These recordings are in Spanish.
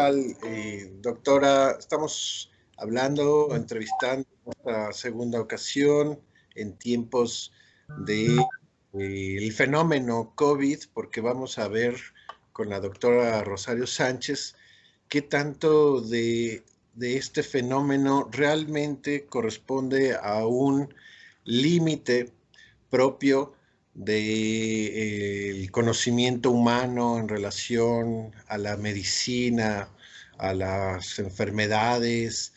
tal, doctora? Estamos hablando, entrevistando en esta segunda ocasión en tiempos de el fenómeno COVID, porque vamos a ver con la doctora Rosario Sánchez qué tanto de este fenómeno realmente corresponde a un límite propio del conocimiento humano en relación a la medicina, a las enfermedades,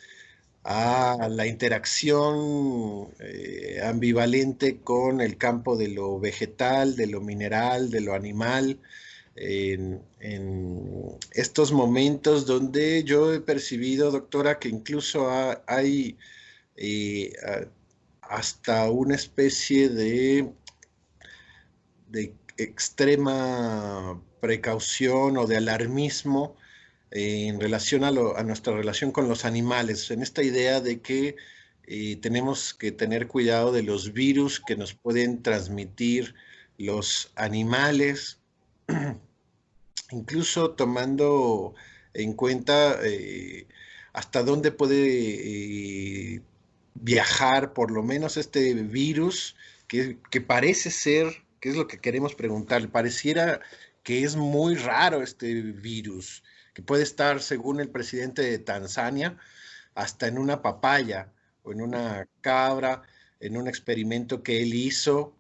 a la interacción ambivalente con el campo de lo vegetal, de lo mineral, de lo animal, en estos momentos donde yo he percibido, doctora, que incluso hay eh, hasta una especie de extrema precaución o de alarmismo en relación a nuestra relación con los animales, en esta idea de que tenemos que tener cuidado de los virus que nos pueden transmitir los animales, incluso tomando en cuenta hasta dónde puede viajar por lo menos este virus que parece ser, que es lo que queremos preguntar, pareciera que es muy raro este virus, que puede estar, según el presidente de Tanzania, hasta en una papaya o en una cabra, en un experimento que él hizo,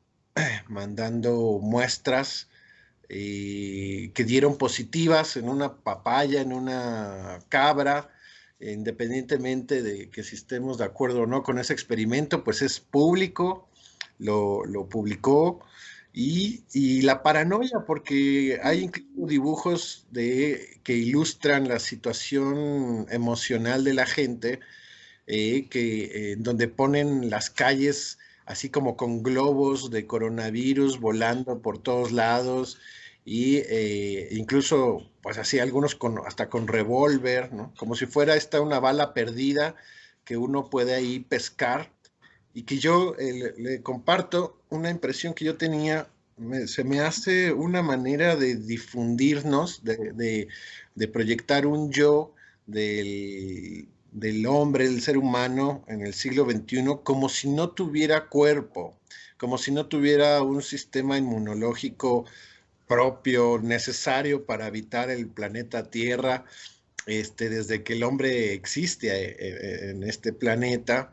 mandando muestras que dieron positivas en una papaya, en una cabra, independientemente de que si estemos de acuerdo o no con ese experimento, pues es público, lo publicó. Y la paranoia, porque hay incluso dibujos que ilustran la situación emocional de la gente, donde ponen las calles así como con globos de coronavirus volando por todos lados y incluso pues así algunos hasta con revólver, ¿no? Como si fuera esta una bala perdida que uno puede ahí pescar y que yo le comparto una impresión que yo tenía. Se me hace una manera de difundirnos, de proyectar un yo del hombre, del ser humano en el siglo XXI, como si no tuviera cuerpo, como si no tuviera un sistema inmunológico propio, necesario para habitar el planeta Tierra, desde que el hombre existe en este planeta,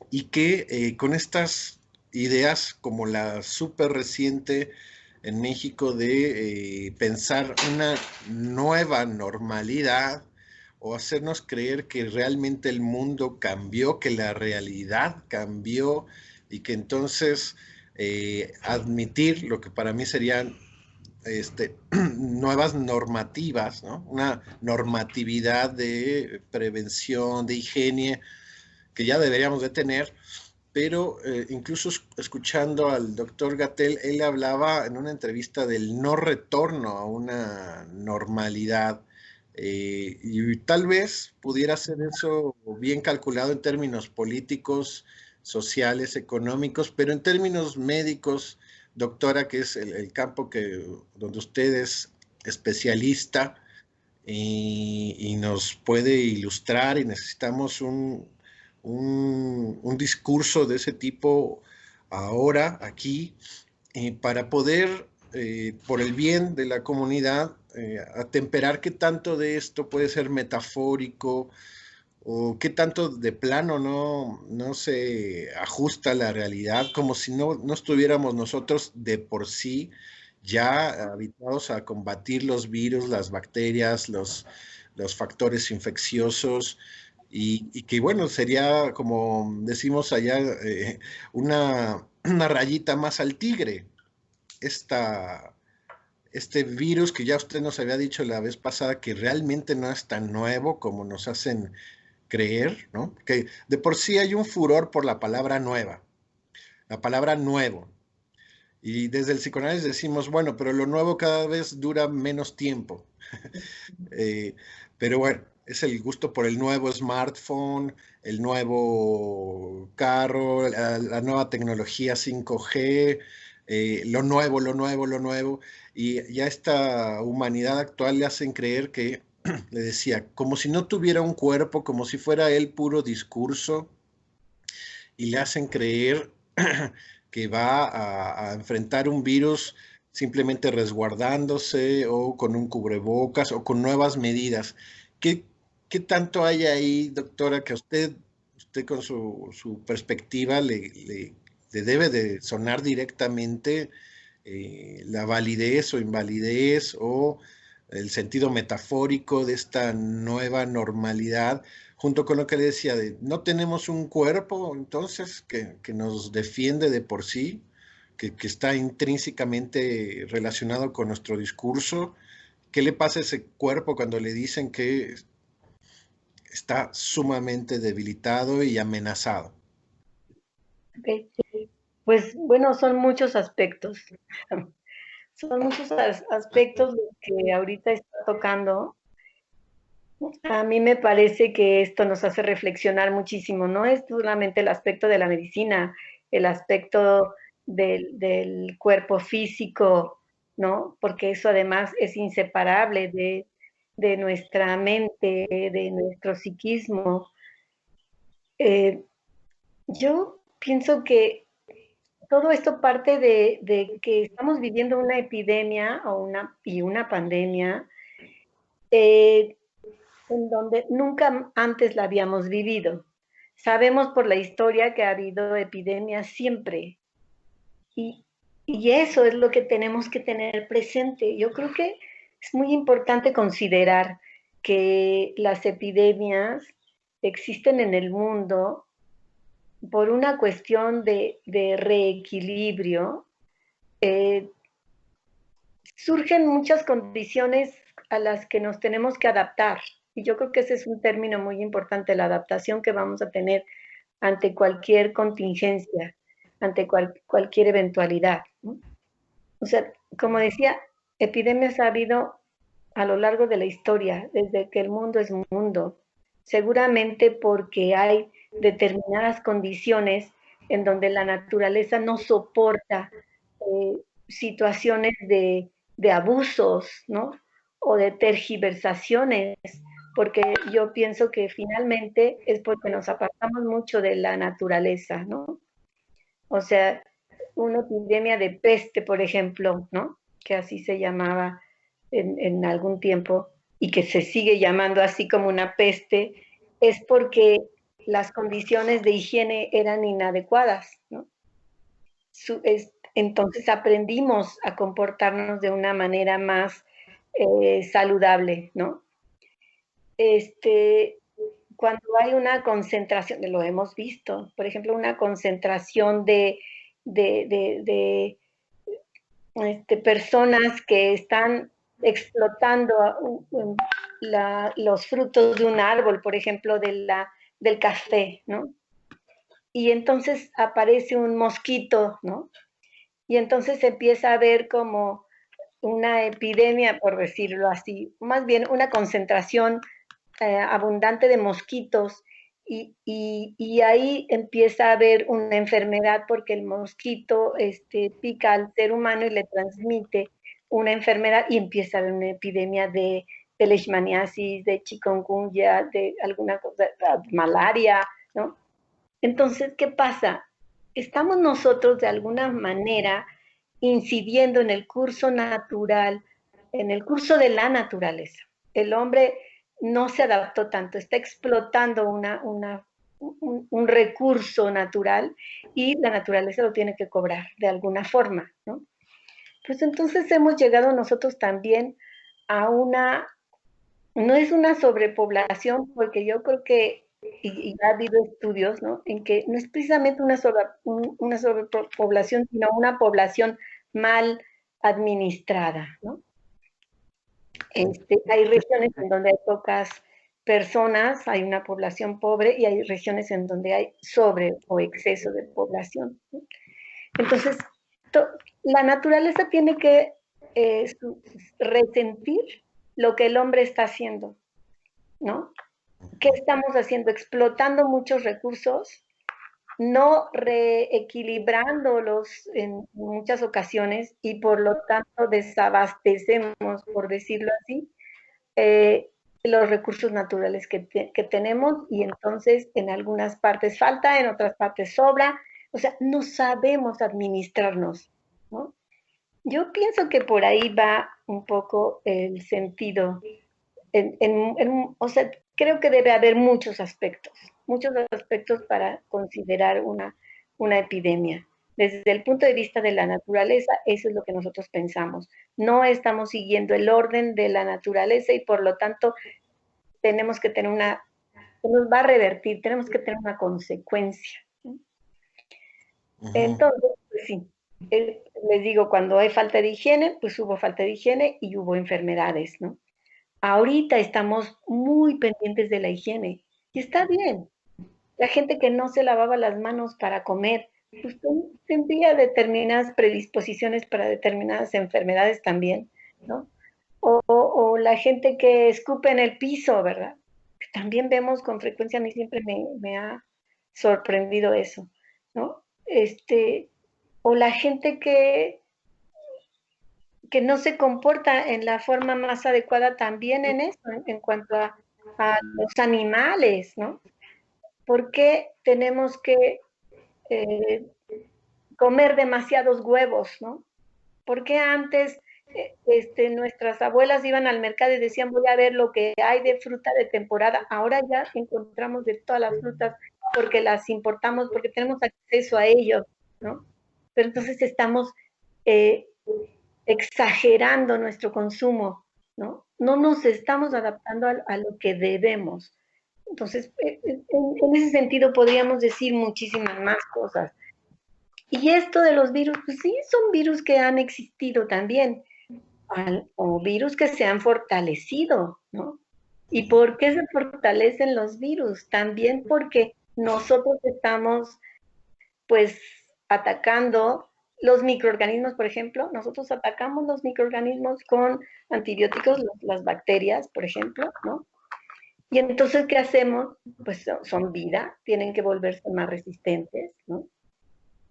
y que con estas ideas como la súper reciente en México de pensar una nueva normalidad o hacernos creer que realmente el mundo cambió, que la realidad cambió y que entonces admitir lo que para mí serían nuevas normativas, ¿no? Una normatividad de prevención, de higiene, que ya deberíamos de tener, pero incluso escuchando al doctor Gatell, él hablaba en una entrevista del no retorno a una normalidad, y tal vez pudiera ser eso bien calculado en términos políticos, sociales, económicos, pero en términos médicos, doctora, que es el campo donde usted es especialista y nos puede ilustrar y necesitamos un discurso de ese tipo ahora, aquí, para poder, por el bien de la comunidad, atemperar qué tanto de esto puede ser metafórico o qué tanto de plano no se ajusta a la realidad, como si no estuviéramos nosotros de por sí ya habituados a combatir los virus, las bacterias, los factores infecciosos, y que bueno, sería como decimos allá, una rayita más al tigre, esta, este virus que ya usted nos había dicho la vez pasada que realmente no es tan nuevo como nos hacen creer, ¿no? Que de por sí hay un furor por la palabra nueva, la palabra nuevo. Y desde el psicoanálisis decimos, bueno, pero lo nuevo cada vez dura menos tiempo. Eh, pero bueno, es el gusto por el nuevo smartphone, el nuevo carro, la nueva tecnología 5G, lo nuevo, lo nuevo, lo nuevo. Y ya esta humanidad actual le hacen creer que le decía, como si no tuviera un cuerpo, como si fuera él puro discurso, y le hacen creer que va a enfrentar un virus simplemente resguardándose o con un cubrebocas o con nuevas medidas. ¿Qué, qué tanto hay ahí, doctora, que a usted con su perspectiva le debe de sonar directamente la validez o invalidez o el sentido metafórico de esta nueva normalidad, junto con lo que le decía de no tenemos un cuerpo entonces que nos defiende de por sí, que está intrínsecamente relacionado con nuestro discurso? ¿Qué le pasa a ese cuerpo cuando le dicen que está sumamente debilitado y amenazado? Okay. Pues bueno, son muchos aspectos. Son muchos aspectos que ahorita está tocando. A mí me parece que esto nos hace reflexionar muchísimo. No es solamente el aspecto de la medicina, el aspecto del cuerpo físico, ¿no? Porque eso además es inseparable de nuestra mente, de nuestro psiquismo. Yo pienso que todo esto parte de que estamos viviendo una epidemia y una pandemia eh, en donde nunca antes la habíamos vivido. Sabemos por la historia que ha habido epidemias siempre y, y eso es lo que tenemos que tener presente. Yo creo que es muy importante considerar que las epidemias existen en el mundo por una cuestión de reequilibrio. eh, Surgen muchas condiciones a las que nos tenemos que adaptar. Y yo creo que ese es un término muy importante, la adaptación que vamos a tener ante cualquier contingencia, ante cualquier eventualidad, ¿no? O sea, como decía, epidemias ha habido a lo largo de la historia, desde que el mundo es mundo, seguramente porque hay determinadas condiciones en donde la naturaleza no soporta situaciones de abusos, ¿no? O de tergiversaciones, porque yo pienso que finalmente es porque nos apartamos mucho de la naturaleza, ¿no? O sea, una epidemia de peste, por ejemplo, ¿no? Que así se llamaba en algún tiempo y que se sigue llamando así como una peste, es porque las condiciones de higiene eran inadecuadas, ¿no? Entonces aprendimos a comportarnos de una manera más saludable, ¿no? Este, cuando hay una concentración, lo hemos visto, por ejemplo, una concentración de personas que están explotando los frutos de un árbol, por ejemplo, del café, ¿no? Y entonces aparece un mosquito, ¿no? Y entonces se empieza a ver como una epidemia, por decirlo así, más bien una concentración abundante de mosquitos y ahí empieza a haber una enfermedad porque el mosquito pica al ser humano y le transmite una enfermedad y empieza a haber una epidemia de leishmaniasis, de chikungunya, de alguna cosa, de malaria, ¿no? Entonces, ¿qué pasa? Estamos nosotros de alguna manera incidiendo en el curso natural, en el curso de la naturaleza. El hombre no se adaptó tanto, está explotando un recurso natural y la naturaleza lo tiene que cobrar de alguna forma, ¿no? Pues entonces hemos llegado nosotros también a no es una sobrepoblación, porque yo creo que, y ha habido estudios, ¿no? En que no es precisamente una sobrepoblación, sino una población mal administrada, ¿no? Hay regiones en donde hay pocas personas, hay una población pobre, y hay regiones en donde hay sobre o exceso de población, ¿no? Entonces, la naturaleza tiene que resentir lo que el hombre está haciendo, ¿no? ¿Qué estamos haciendo? Explotando muchos recursos, no reequilibrándolos en muchas ocasiones y por lo tanto desabastecemos, por decirlo así, eh, los recursos naturales que tenemos, y entonces en algunas partes falta, en otras partes sobra. O sea, no sabemos administrarnos, ¿no? Yo pienso que por ahí va un poco el sentido. O sea, creo que debe haber muchos aspectos para considerar una epidemia. Desde el punto de vista de la naturaleza, eso es lo que nosotros pensamos. No estamos siguiendo el orden de la naturaleza y por lo tanto tenemos que tener nos va a revertir, tenemos que tener una consecuencia. Entonces, pues sí, les digo, cuando hay falta de higiene, pues hubo falta de higiene y hubo enfermedades, ¿no? Ahorita estamos muy pendientes de la higiene y está bien. La gente que no se lavaba las manos para comer, pues tendría determinadas predisposiciones para determinadas enfermedades también, ¿no? O la gente que escupe en el piso, ¿verdad? También vemos con frecuencia, a mí siempre me ha sorprendido eso, ¿no? O la gente que no se comporta en la forma más adecuada también en eso, en cuanto a los animales, ¿no? ¿Por qué tenemos que eh, comer demasiados huevos, ¿no? ¿Por qué antes nuestras abuelas iban al mercado y decían, voy a ver lo que hay de fruta de temporada? Ahora ya encontramos de todas las frutas porque las importamos, porque tenemos acceso a ellos, ¿no? Pero entonces estamos eh, exagerando nuestro consumo, ¿no? No nos estamos adaptando a lo que debemos. Entonces, en ese sentido podríamos decir muchísimas más cosas. Y esto de los virus, pues sí, son virus que han existido también, o virus que se han fortalecido, ¿no? ¿Y por qué se fortalecen los virus? También porque nosotros estamos, pues, atacando los microorganismos, por ejemplo. Nosotros atacamos los microorganismos con antibióticos, las bacterias, por ejemplo, ¿no? Y entonces, ¿qué hacemos? Pues son vida, tienen que volverse más resistentes, ¿no?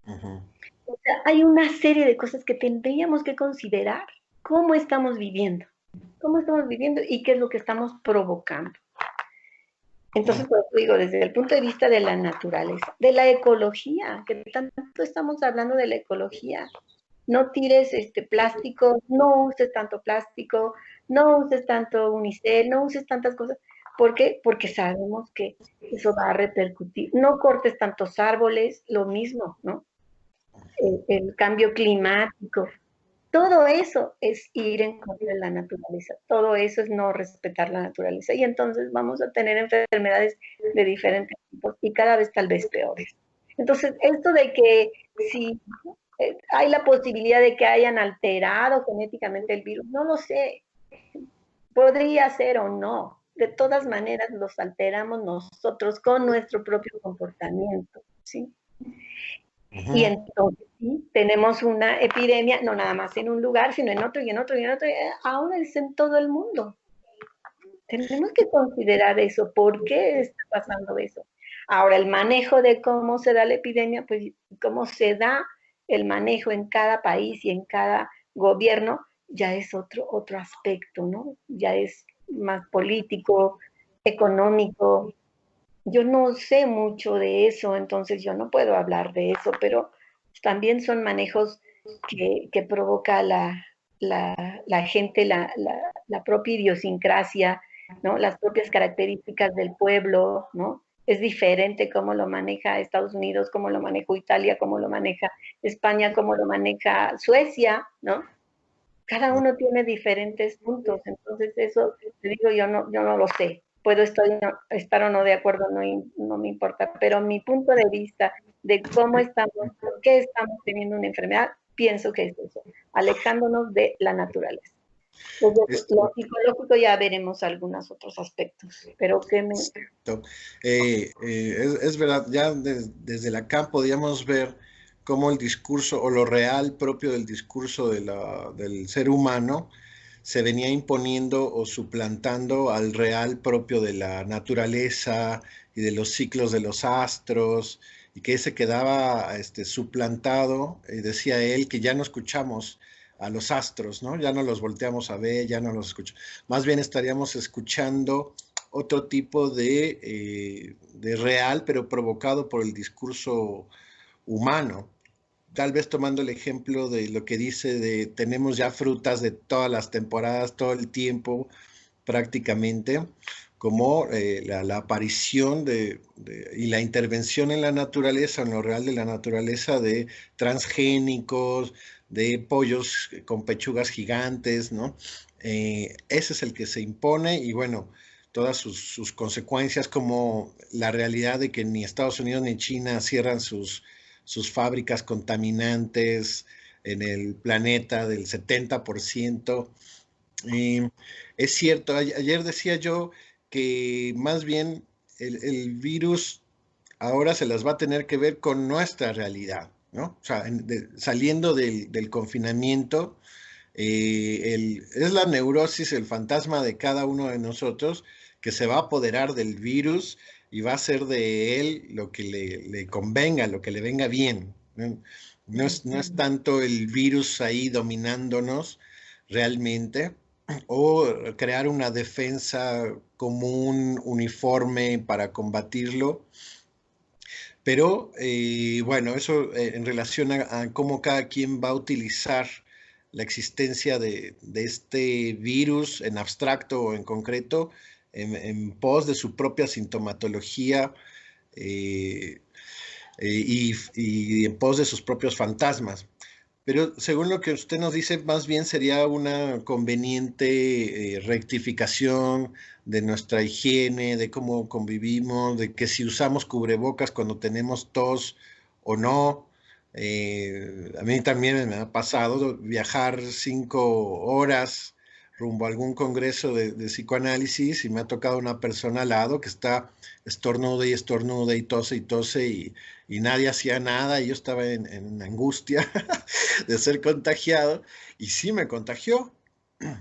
O sea, hay una serie de cosas que tendríamos que considerar. ¿Cómo estamos viviendo? ¿Cómo estamos viviendo y qué es lo que estamos provocando? Entonces, pues digo, desde el punto de vista de la naturaleza, de la ecología, que tanto estamos hablando de la ecología. No tires plástico, no uses tanto plástico, no uses tanto unicel, no uses tantas cosas. ¿Por qué? Porque sabemos que eso va a repercutir. No cortes tantos árboles, lo mismo, ¿no? El cambio climático. Todo eso es ir en contra de la naturaleza, todo eso es no respetar la naturaleza y entonces vamos a tener enfermedades de diferentes tipos y cada vez tal vez peores. Entonces, esto de que si hay la posibilidad de que hayan alterado genéticamente el virus, no lo sé, podría ser o no. De todas maneras, los alteramos nosotros con nuestro propio comportamiento, ¿sí? Y entonces sí, tenemos una epidemia, no nada más en un lugar, sino en otro y en otro y en otro. Ahora es en todo el mundo. Tenemos que considerar eso. ¿Por qué está pasando eso? Ahora, el manejo de cómo se da la epidemia, pues cómo se da el manejo en cada país y en cada gobierno, ya es otro aspecto, ¿no? Ya es más político, económico. Yo no sé mucho de eso, entonces yo no puedo hablar de eso, pero también son manejos que provoca la gente, la propia idiosincrasia, ¿no? Las propias características del pueblo, ¿no? Es diferente cómo lo maneja Estados Unidos, cómo lo maneja Italia, cómo lo maneja España, cómo lo maneja Suecia, ¿no? Cada uno tiene diferentes puntos, entonces eso, te digo, yo no lo sé. Puedo estar o no de acuerdo, no me importa, pero mi punto de vista de cómo estamos, por qué estamos teniendo una enfermedad, pienso que es eso, alejándonos de la naturaleza. Desde lo psicológico ya veremos algunos otros aspectos, pero que me... Es verdad, ya desde la CAM podíamos ver cómo el discurso o lo real propio del discurso del ser humano se venía imponiendo o suplantando al real propio de la naturaleza y de los ciclos de los astros, y que ese quedaba suplantado, y decía él que ya no escuchamos a los astros, ¿no? Ya no los volteamos a ver, ya no los escuchamos. Más bien estaríamos escuchando otro tipo de real, pero provocado por el discurso humano. Tal vez tomando el ejemplo de lo que dice de tenemos ya frutas de todas las temporadas, todo el tiempo prácticamente, como la aparición y la intervención en la naturaleza, en lo real de la naturaleza, de transgénicos, de pollos con pechugas gigantes, ¿no? Ese es el que se impone y bueno, todas sus consecuencias, como la realidad de que ni Estados Unidos ni China cierran sus fábricas contaminantes en el planeta del 70%. Es cierto, ayer decía yo que más bien el virus ahora se las va a tener que ver con nuestra realidad, ¿no? O sea, saliendo del confinamiento, es la neurosis, el fantasma de cada uno de nosotros que se va a apoderar del virus y va a hacer de él lo que le convenga, lo que le venga bien, ¿no? No es tanto el virus ahí dominándonos realmente, o crear una defensa común, uniforme para combatirlo. Pero bueno, eso en relación a cómo cada quien va a utilizar la existencia de este virus en abstracto o en concreto en pos de su propia sintomatología eh, y en pos de sus propios fantasmas. Pero según lo que usted nos dice, más bien sería una conveniente rectificación de nuestra higiene, de cómo convivimos, de que si usamos cubrebocas cuando tenemos tos o no. A mí también me ha pasado viajar 5 horas rumbo a algún congreso de psicoanálisis y me ha tocado una persona al lado que está estornuda y tose y nadie hacía nada y yo estaba en angustia de ser contagiado y sí me contagió.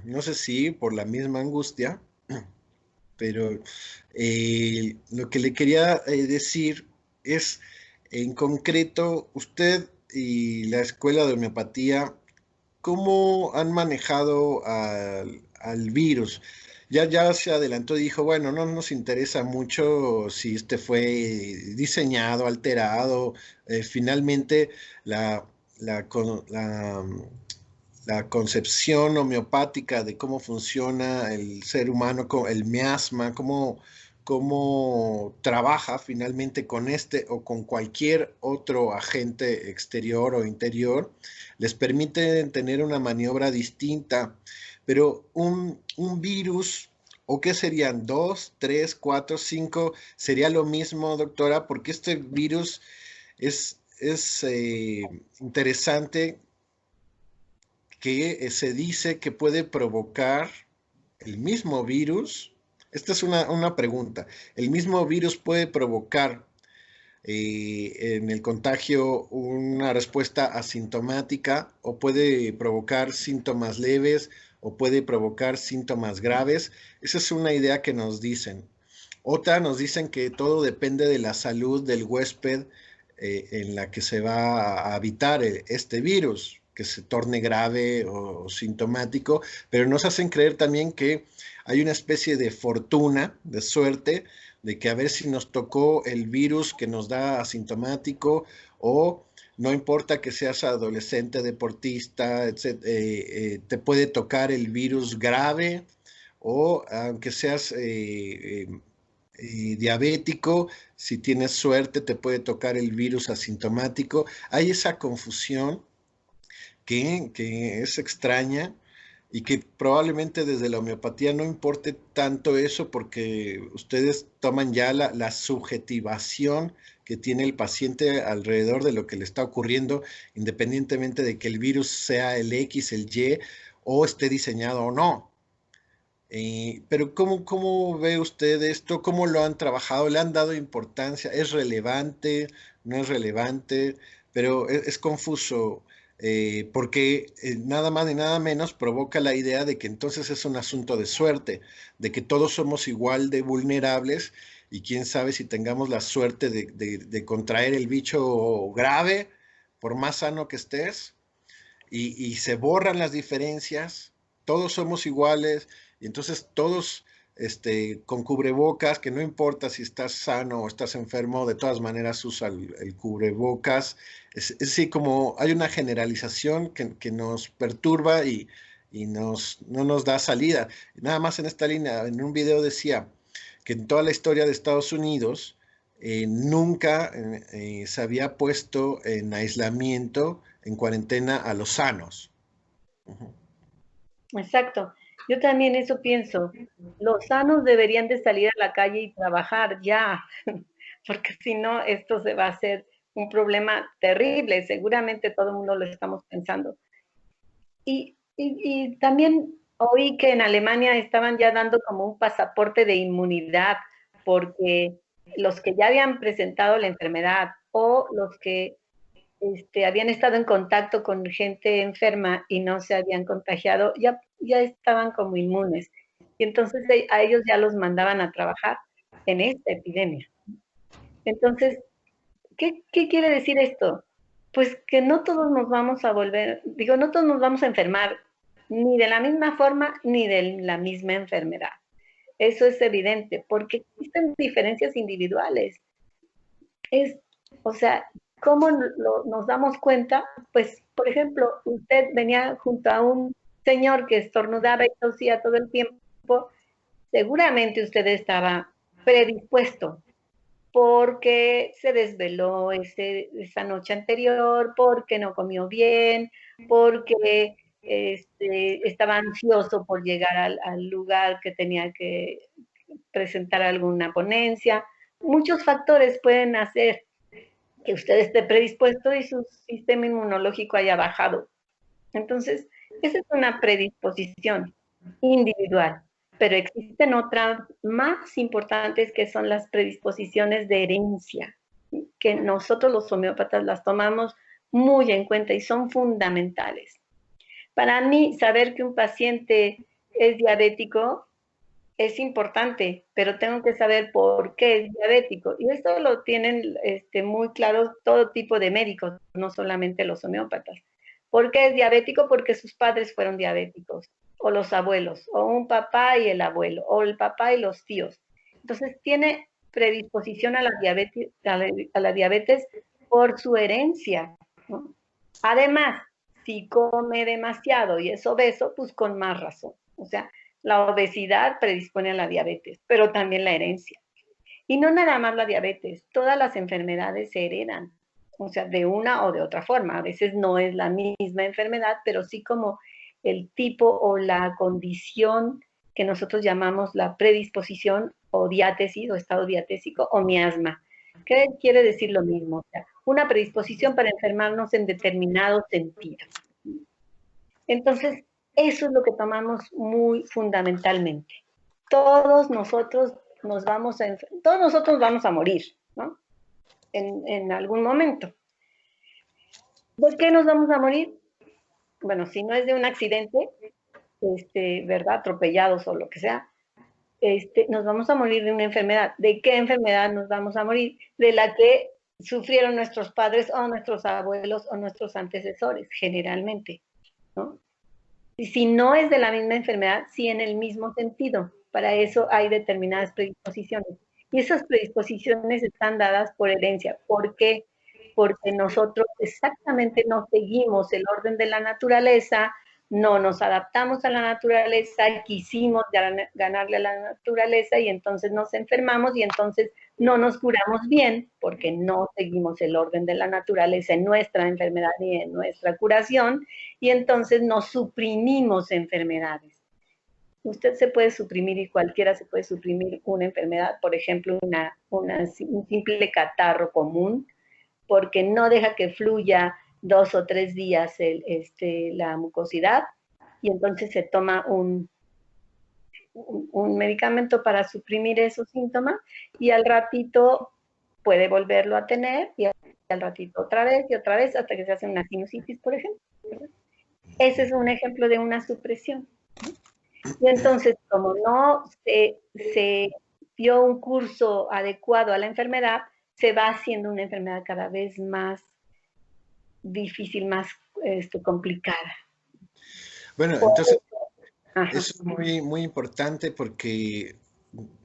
No sé si por la misma angustia, pero lo que le quería decir es, en concreto, usted y la Escuela de Homeopatía, ¿cómo han manejado al virus? Ya se adelantó y dijo, bueno, no nos interesa mucho si este fue diseñado, alterado. Finalmente, la, la concepción homeopática de cómo funciona el ser humano, el miasma, cómo trabaja finalmente con este o con cualquier otro agente exterior o interior, les permite tener una maniobra distinta. Pero un virus, ¿o qué serían? ¿Dos, tres, cuatro, cinco? ¿Sería lo mismo, doctora? Porque este virus es interesante que se dice que puede provocar el mismo virus. Esta es una pregunta. ¿El mismo virus puede provocar en el contagio una respuesta asintomática o puede provocar síntomas leves o puede provocar síntomas graves? Esa es una idea que nos dicen. Otra nos dicen que todo depende de la salud del huésped en la que se va a habitar este virus, que se torne grave o sintomático, pero nos hacen creer también que hay una especie de fortuna, de suerte, de que a ver si nos tocó el virus que nos da asintomático o no importa que seas adolescente, deportista, etc., te puede tocar el virus grave o aunque seas diabético, si tienes suerte te puede tocar el virus asintomático. Hay esa confusión que es extraña y que probablemente desde la homeopatía no importe tanto eso porque ustedes toman ya la subjetivación que tiene el paciente alrededor de lo que le está ocurriendo, independientemente de que el virus sea el X, el Y o esté diseñado o no. Pero ¿cómo ve usted esto? ¿Cómo lo han trabajado? ¿Le han dado importancia? ¿Es relevante? ¿No es relevante? Pero es confuso porque nada más ni nada menos provoca la idea de que entonces es un asunto de suerte, de que todos somos igual de vulnerables y quién sabe si tengamos la suerte de contraer el bicho grave, por más sano que estés. y se borran las diferencias, todos somos iguales, y entonces todos con cubrebocas, que no importa si estás sano o estás enfermo, de todas maneras usa el cubrebocas. Es así como hay una generalización que nos perturba y no nos da salida. Nada más en esta línea, en un video decía que en toda la historia de Estados Unidos nunca se había puesto en aislamiento, en cuarentena a los sanos. Ujú. Exacto. Yo también eso pienso. Los sanos deberían de salir a la calle y trabajar ya, porque si no, esto se va a hacer un problema terrible. Seguramente todo el mundo lo estamos pensando. Y también oí que en Alemania estaban ya dando como un pasaporte de inmunidad, porque los que ya habían presentado la enfermedad o los que habían estado en contacto con gente enferma y no se habían contagiado, ya estaban como inmunes. Y entonces a ellos ya los mandaban a trabajar en esta epidemia. Entonces, ¿qué quiere decir esto? Pues que no todos nos vamos a volver, digo, no todos nos vamos a enfermar, ni de la misma forma, ni de la misma enfermedad. Eso es evidente, porque existen diferencias individuales. Es, o sea, ¿cómo nos damos cuenta? Pues, por ejemplo, usted venía junto a un señor que estornudaba y tosía todo el tiempo, seguramente usted estaba predispuesto porque se desveló esa noche anterior, porque no comió bien, porque estaba ansioso por llegar al lugar que tenía que presentar alguna ponencia. Muchos factores pueden hacer que usted esté predispuesto y su sistema inmunológico haya bajado. Entonces, esa es una predisposición individual, pero existen otras más importantes que son las predisposiciones de herencia, que nosotros los homeópatas las tomamos muy en cuenta y son fundamentales. Para mí, saber que un paciente es diabético es importante, pero tengo que saber por qué es diabético. Y esto lo tienen muy claro todo tipo de médicos, no solamente los homeópatas. ¿Por qué es diabético? Porque sus padres fueron diabéticos, o los abuelos, o un papá y el abuelo, o el papá y los tíos. Entonces tiene predisposición a la diabetes por su herencia, ¿no? Además, si come demasiado y es obeso, pues con más razón. O sea, la obesidad predispone a la diabetes, pero también la herencia. Y no nada más la diabetes, todas las enfermedades se heredan, o sea, de una o de otra forma. A veces no es la misma enfermedad, pero sí como el tipo o la condición que nosotros llamamos la predisposición o diátesis o estado diatésico o miasma. ¿Qué quiere decir lo mismo? O sea, una predisposición para enfermarnos en determinado sentido. Entonces, eso es lo que tomamos muy fundamentalmente. Todos nosotros todos nosotros vamos a morir, ¿no? En algún momento. ¿De qué nos vamos a morir? Bueno, si no es de un accidente, ¿verdad? Atropellados o lo que sea, nos vamos a morir de una enfermedad. ¿De qué enfermedad nos vamos a morir? De la que sufrieron nuestros padres o nuestros abuelos o nuestros antecesores, generalmente, ¿no? Y si no es de la misma enfermedad, sí en el mismo sentido. Para eso hay determinadas predisposiciones. Y esas predisposiciones están dadas por herencia. ¿Por qué? Porque nosotros exactamente no seguimos el orden de la naturaleza, no nos adaptamos a la naturaleza, quisimos ganarle a la naturaleza y entonces nos enfermamos y entonces no nos curamos bien porque no seguimos el orden de la naturaleza en nuestra enfermedad ni en nuestra curación y entonces nos suprimimos enfermedades. Usted se puede suprimir y cualquiera se puede suprimir una enfermedad, por ejemplo, un simple catarro común, porque no deja que fluya 2 o 3 días la mucosidad y entonces se toma un medicamento para suprimir esos síntomas y al ratito puede volverlo a tener y al ratito otra vez y otra vez hasta que se hace una sinusitis, por ejemplo. Ese es un ejemplo de una supresión. Y entonces, como no se dio un curso adecuado a la enfermedad, se va haciendo una enfermedad cada vez más difícil, más complicada. Bueno, entonces eso es muy, muy importante porque,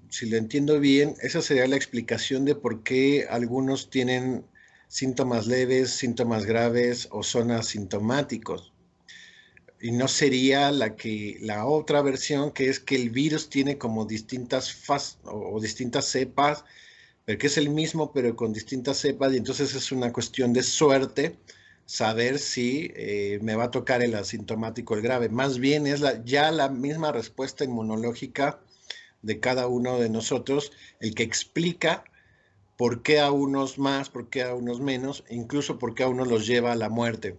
si lo entiendo bien, esa sería la explicación de por qué algunos tienen síntomas leves, síntomas graves o son asintomáticos. Y no sería la otra versión, que es que el virus tiene como distintas fases o distintas cepas, pero que es el mismo, pero con distintas cepas, y entonces es una cuestión de suerte saber si me va a tocar el asintomático o el grave. Más bien es ya la misma respuesta inmunológica de cada uno de nosotros el que explica por qué a unos más, por qué a unos menos, incluso por qué a unos los lleva a la muerte.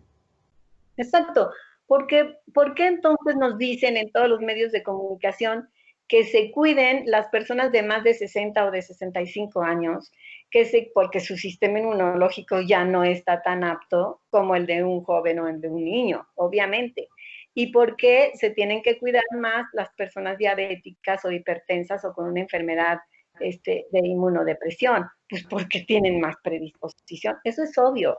Exacto. ¿Por qué entonces nos dicen en todos los medios de comunicación que se cuiden las personas de más de 60 o de 65 años, porque su sistema inmunológico ya no está tan apto como el de un joven o el de un niño, obviamente? ¿Y por qué se tienen que cuidar más las personas diabéticas o hipertensas o con una enfermedad de inmunodepresión? Pues porque tienen más predisposición. Eso es obvio.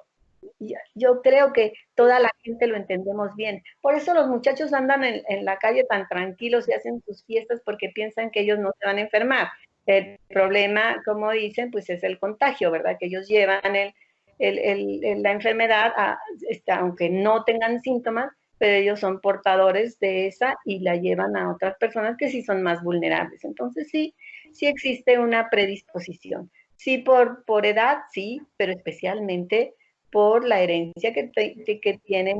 Yo creo que toda la gente lo entendemos bien. Por eso los muchachos andan en la calle tan tranquilos y hacen sus fiestas porque piensan que ellos no se van a enfermar. El problema, como dicen, pues es el contagio, ¿verdad? Que ellos llevan la enfermedad, aunque no tengan síntomas, pero ellos son portadores de esa y la llevan a otras personas que sí son más vulnerables. Entonces sí existe una predisposición. Sí, por edad, sí, pero especialmente por la herencia que tienen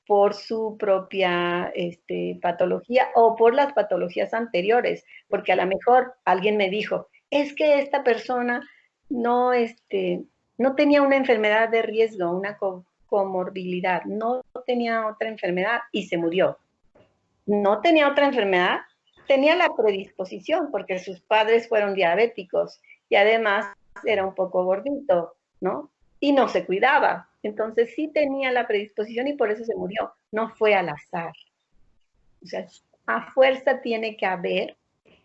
por su propia patología o por las patologías anteriores, porque a lo mejor alguien me dijo, es que esta persona no, no tenía una enfermedad de riesgo, una comorbilidad, no tenía otra enfermedad y se murió. No tenía otra enfermedad, tenía la predisposición porque sus padres fueron diabéticos y además era un poco gordito, ¿no? Y no se cuidaba. Entonces sí tenía la predisposición y por eso se murió. No fue al azar. O sea, a fuerza tiene que haber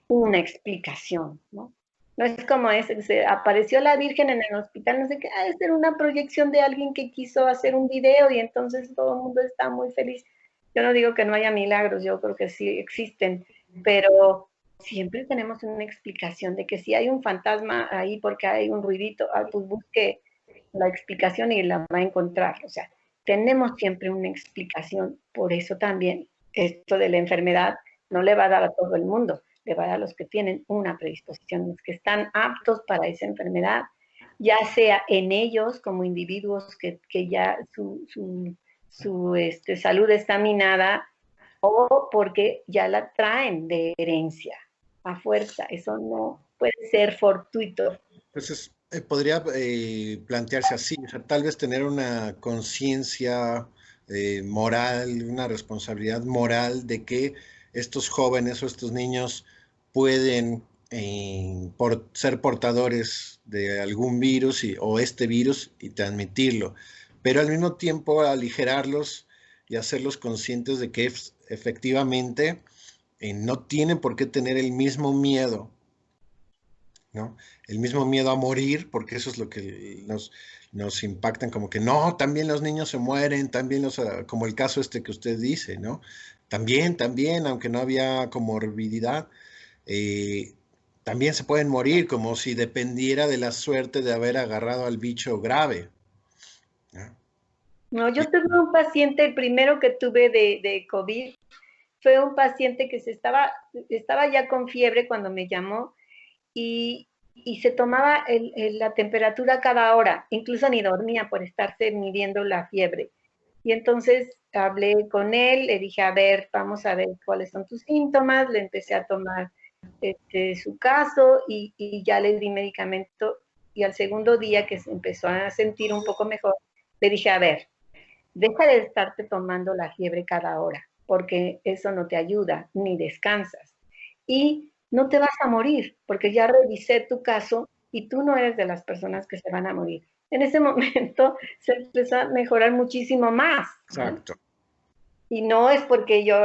una explicación, ¿no? No es como se apareció la Virgen en el hospital, no sé qué, es ser una proyección de alguien que quiso hacer un video y entonces todo el mundo está muy feliz. Yo no digo que no haya milagros, yo creo que sí existen, pero siempre tenemos una explicación de que si hay un fantasma ahí porque hay un ruidito, pues busque la explicación y la va a encontrar. O sea, tenemos siempre una explicación. Por eso también esto de la enfermedad no le va a dar a todo el mundo, le va a dar a los que tienen una predisposición, los que están aptos para esa enfermedad, ya sea en ellos como individuos que ya su salud está minada o porque ya la traen de herencia a fuerza. Eso no puede ser fortuito. Entonces, podría plantearse así, o sea, tal vez tener una conciencia moral, una responsabilidad moral de que estos jóvenes o estos niños pueden ser portadores de algún virus o este virus y transmitirlo, pero al mismo tiempo aligerarlos y hacerlos conscientes de que efectivamente no tienen por qué tener el mismo miedo, ¿no? El mismo miedo a morir, porque eso es lo que nos impactan, como que no, también los niños se mueren, también como el caso que usted dice, ¿no? También, aunque no había comorbilidad, eh, también se pueden morir, como si dependiera de la suerte de haber agarrado al bicho grave, ¿no? No, yo tuve un paciente, el primero que tuve de COVID, fue un paciente que estaba ya con fiebre cuando me llamó y se tomaba la temperatura cada hora, incluso ni dormía por estarse midiendo la fiebre. Y entonces hablé con él, le dije, a ver, vamos a ver cuáles son tus síntomas, le empecé a tomar su caso y ya le di medicamento y al segundo día que se empezó a sentir un poco mejor, le dije, a ver, deja de estarte tomando la fiebre cada hora, porque eso no te ayuda, ni descansas. Y no te vas a morir, porque ya revisé tu caso y tú no eres de las personas que se van a morir. En ese momento se empezó a mejorar muchísimo más, ¿no? Exacto. Y no es porque yo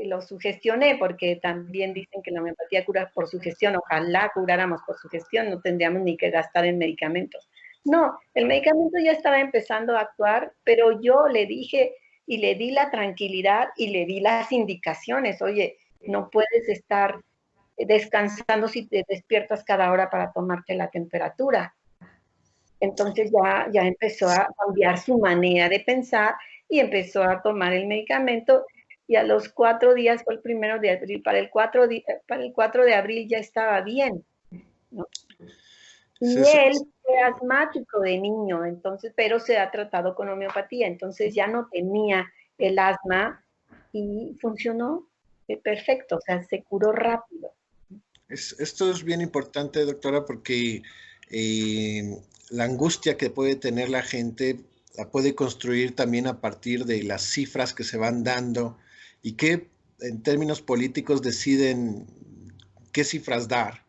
lo sugestioné, porque también dicen que la homeopatía cura por sugestión. Ojalá curáramos por sugestión, no tendríamos ni que gastar en medicamentos. No, el medicamento ya estaba empezando a actuar, pero yo le dije y le di la tranquilidad y le di las indicaciones. Oye, no puedes estar descansando si te despiertas cada hora para tomarte la temperatura. Entonces ya empezó a cambiar su manera de pensar y empezó a tomar el medicamento y a los 4 días, fue el 1 de abril, para el 4 de abril ya estaba bien, ¿no? Sí, Y él fue asmático de niño, entonces, pero se ha tratado con homeopatía, entonces ya no tenía el asma y funcionó perfecto, o sea, se curó rápido. Esto es bien importante, doctora, porque la angustia que puede tener la gente la puede construir también a partir de las cifras que se van dando y que en términos políticos deciden qué cifras dar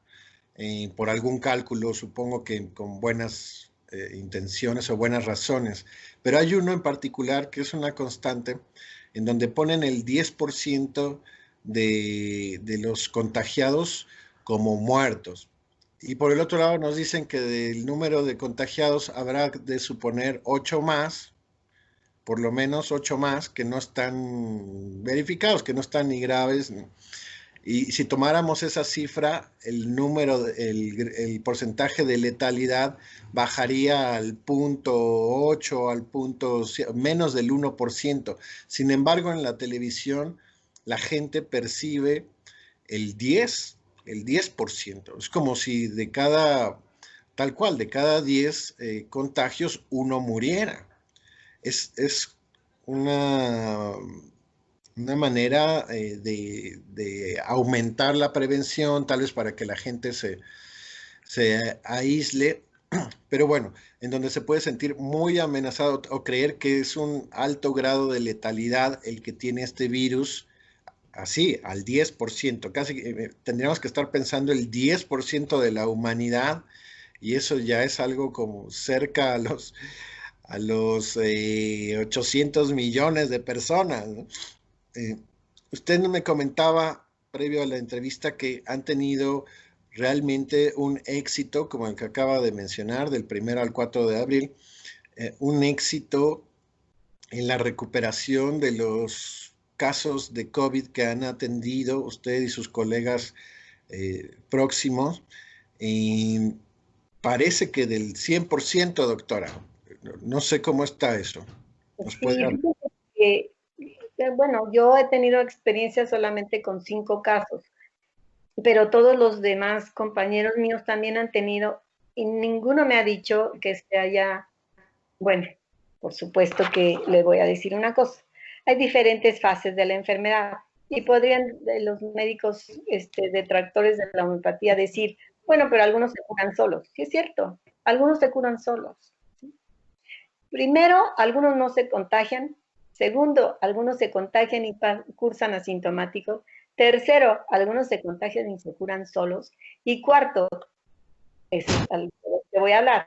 por algún cálculo, supongo que con buenas intenciones o buenas razones. Pero hay uno en particular que es una constante en donde ponen el 10% de los contagiados como muertos. Y por el otro lado nos dicen que del número de contagiados habrá de suponer 8 más, por lo menos 8 más, que no están verificados, que no están ni graves. Y si tomáramos esa cifra, el número, el porcentaje de letalidad bajaría al 0,8, al punto, menos del 1%. Sin embargo, en la televisión, la gente percibe el 10, el 10%. Es como si de cada, tal cual, de cada 10 contagios, uno muriera. Es una, una manera de aumentar la prevención, tal vez para que la gente se aísle, pero bueno, en donde se puede sentir muy amenazado o creer que es un alto grado de letalidad el que tiene este virus, así, al 10%, casi tendríamos que estar pensando el 10% de la humanidad, y eso ya es algo como cerca a los 800 millones de personas, ¿no? Eh, Usted me comentaba previo a la entrevista que han tenido realmente un éxito, como el que acaba de mencionar, del 1 al 4 de abril, un éxito en la recuperación de los casos de COVID que han atendido usted y sus colegas próximos. Y parece que del 100%, doctora. No sé cómo está eso. ¿Nos puede Sí, hablar? fíjate bueno, yo he tenido experiencia solamente con 5 casos, pero todos los demás compañeros míos también han tenido y ninguno me ha dicho que se haya, bueno, por supuesto que le voy a decir una cosa. Hay diferentes fases de la enfermedad y podrían los médicos detractores de la homeopatía decir, bueno, pero algunos se curan solos. Sí, es cierto, algunos se curan solos. Primero, algunos no se contagian. Segundo, algunos se contagian y cursan asintomáticos. Tercero, algunos se contagian y se curan solos. Y cuarto, es al que voy a hablar,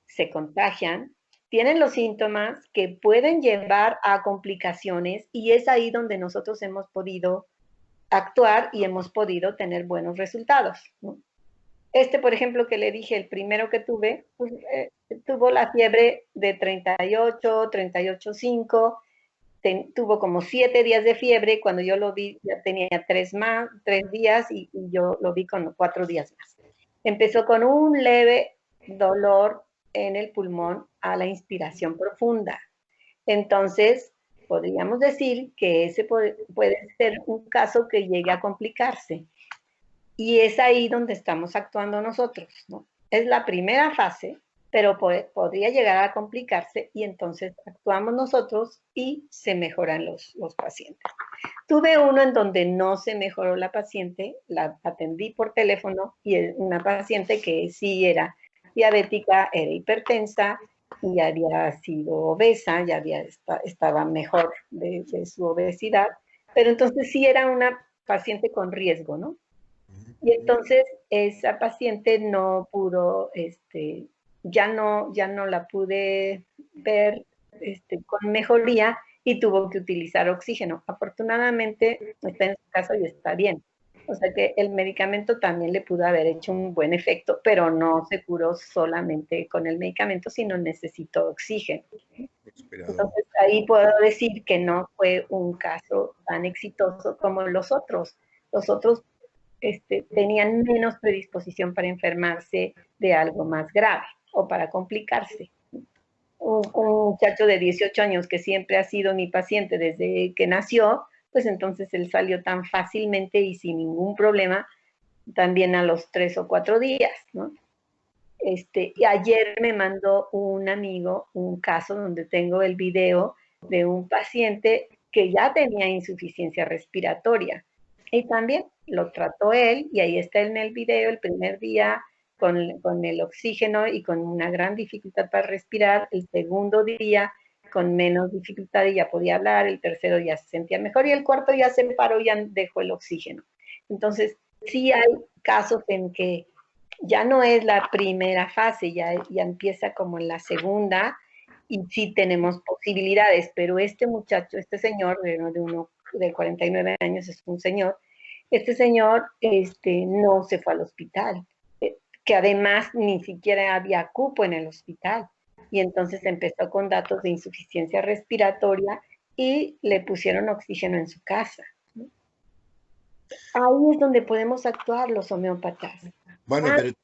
se contagian, tienen los síntomas que pueden llevar a complicaciones y es ahí donde nosotros hemos podido actuar y hemos podido tener buenos resultados, ¿no? Por ejemplo, que le dije, el primero que tuve, pues, tuvo la fiebre de 38, 38,5, tuvo como 7 días de fiebre, cuando yo lo vi ya tenía 3 días y yo lo vi con 4 días más. Empezó con un leve dolor en el pulmón a la inspiración profunda. Entonces, podríamos decir que ese puede ser un caso que llegue a complicarse. Y es ahí donde estamos actuando nosotros, ¿no? Es la primera fase, pero podría llegar a complicarse y entonces actuamos nosotros y se mejoran los pacientes. Tuve uno en donde no se mejoró la paciente, la atendí por teléfono y una paciente que sí era diabética, era hipertensa y había sido obesa, ya estaba mejor de su obesidad, pero entonces sí era una paciente con riesgo, ¿no? Y entonces esa paciente no pudo, ya no la pude ver con mejoría y tuvo que utilizar oxígeno. Afortunadamente está en su casa y está bien. O sea que el medicamento también le pudo haber hecho un buen efecto, pero no se curó solamente con el medicamento, sino necesitó oxígeno. Respirador. Entonces ahí puedo decir que no fue un caso tan exitoso como los otros. Los otros tenían menos predisposición para enfermarse de algo más grave o para complicarse. Un muchacho de 18 años que siempre ha sido mi paciente desde que nació, pues entonces él salió tan fácilmente y sin ningún problema, también a los 3 o 4 días, ¿no? Y ayer me mandó un amigo un caso donde tengo el video de un paciente que ya tenía insuficiencia respiratoria y también lo trató él y ahí está en el video el primer día con el oxígeno y con una gran dificultad para respirar, el segundo día con menos dificultad y ya podía hablar, el tercero ya se sentía mejor y el cuarto ya se paró y ya dejó el oxígeno. Entonces, sí hay casos en que ya no es la primera fase, ya empieza como en la segunda y sí tenemos posibilidades, pero este muchacho, este señor de 49 años, es un señor, este señor no se fue al hospital, que además ni siquiera había cupo en el hospital. Y entonces empezó con datos de insuficiencia respiratoria y le pusieron oxígeno en su casa. Ahí es donde podemos actuar los homeópatas. Bueno, pero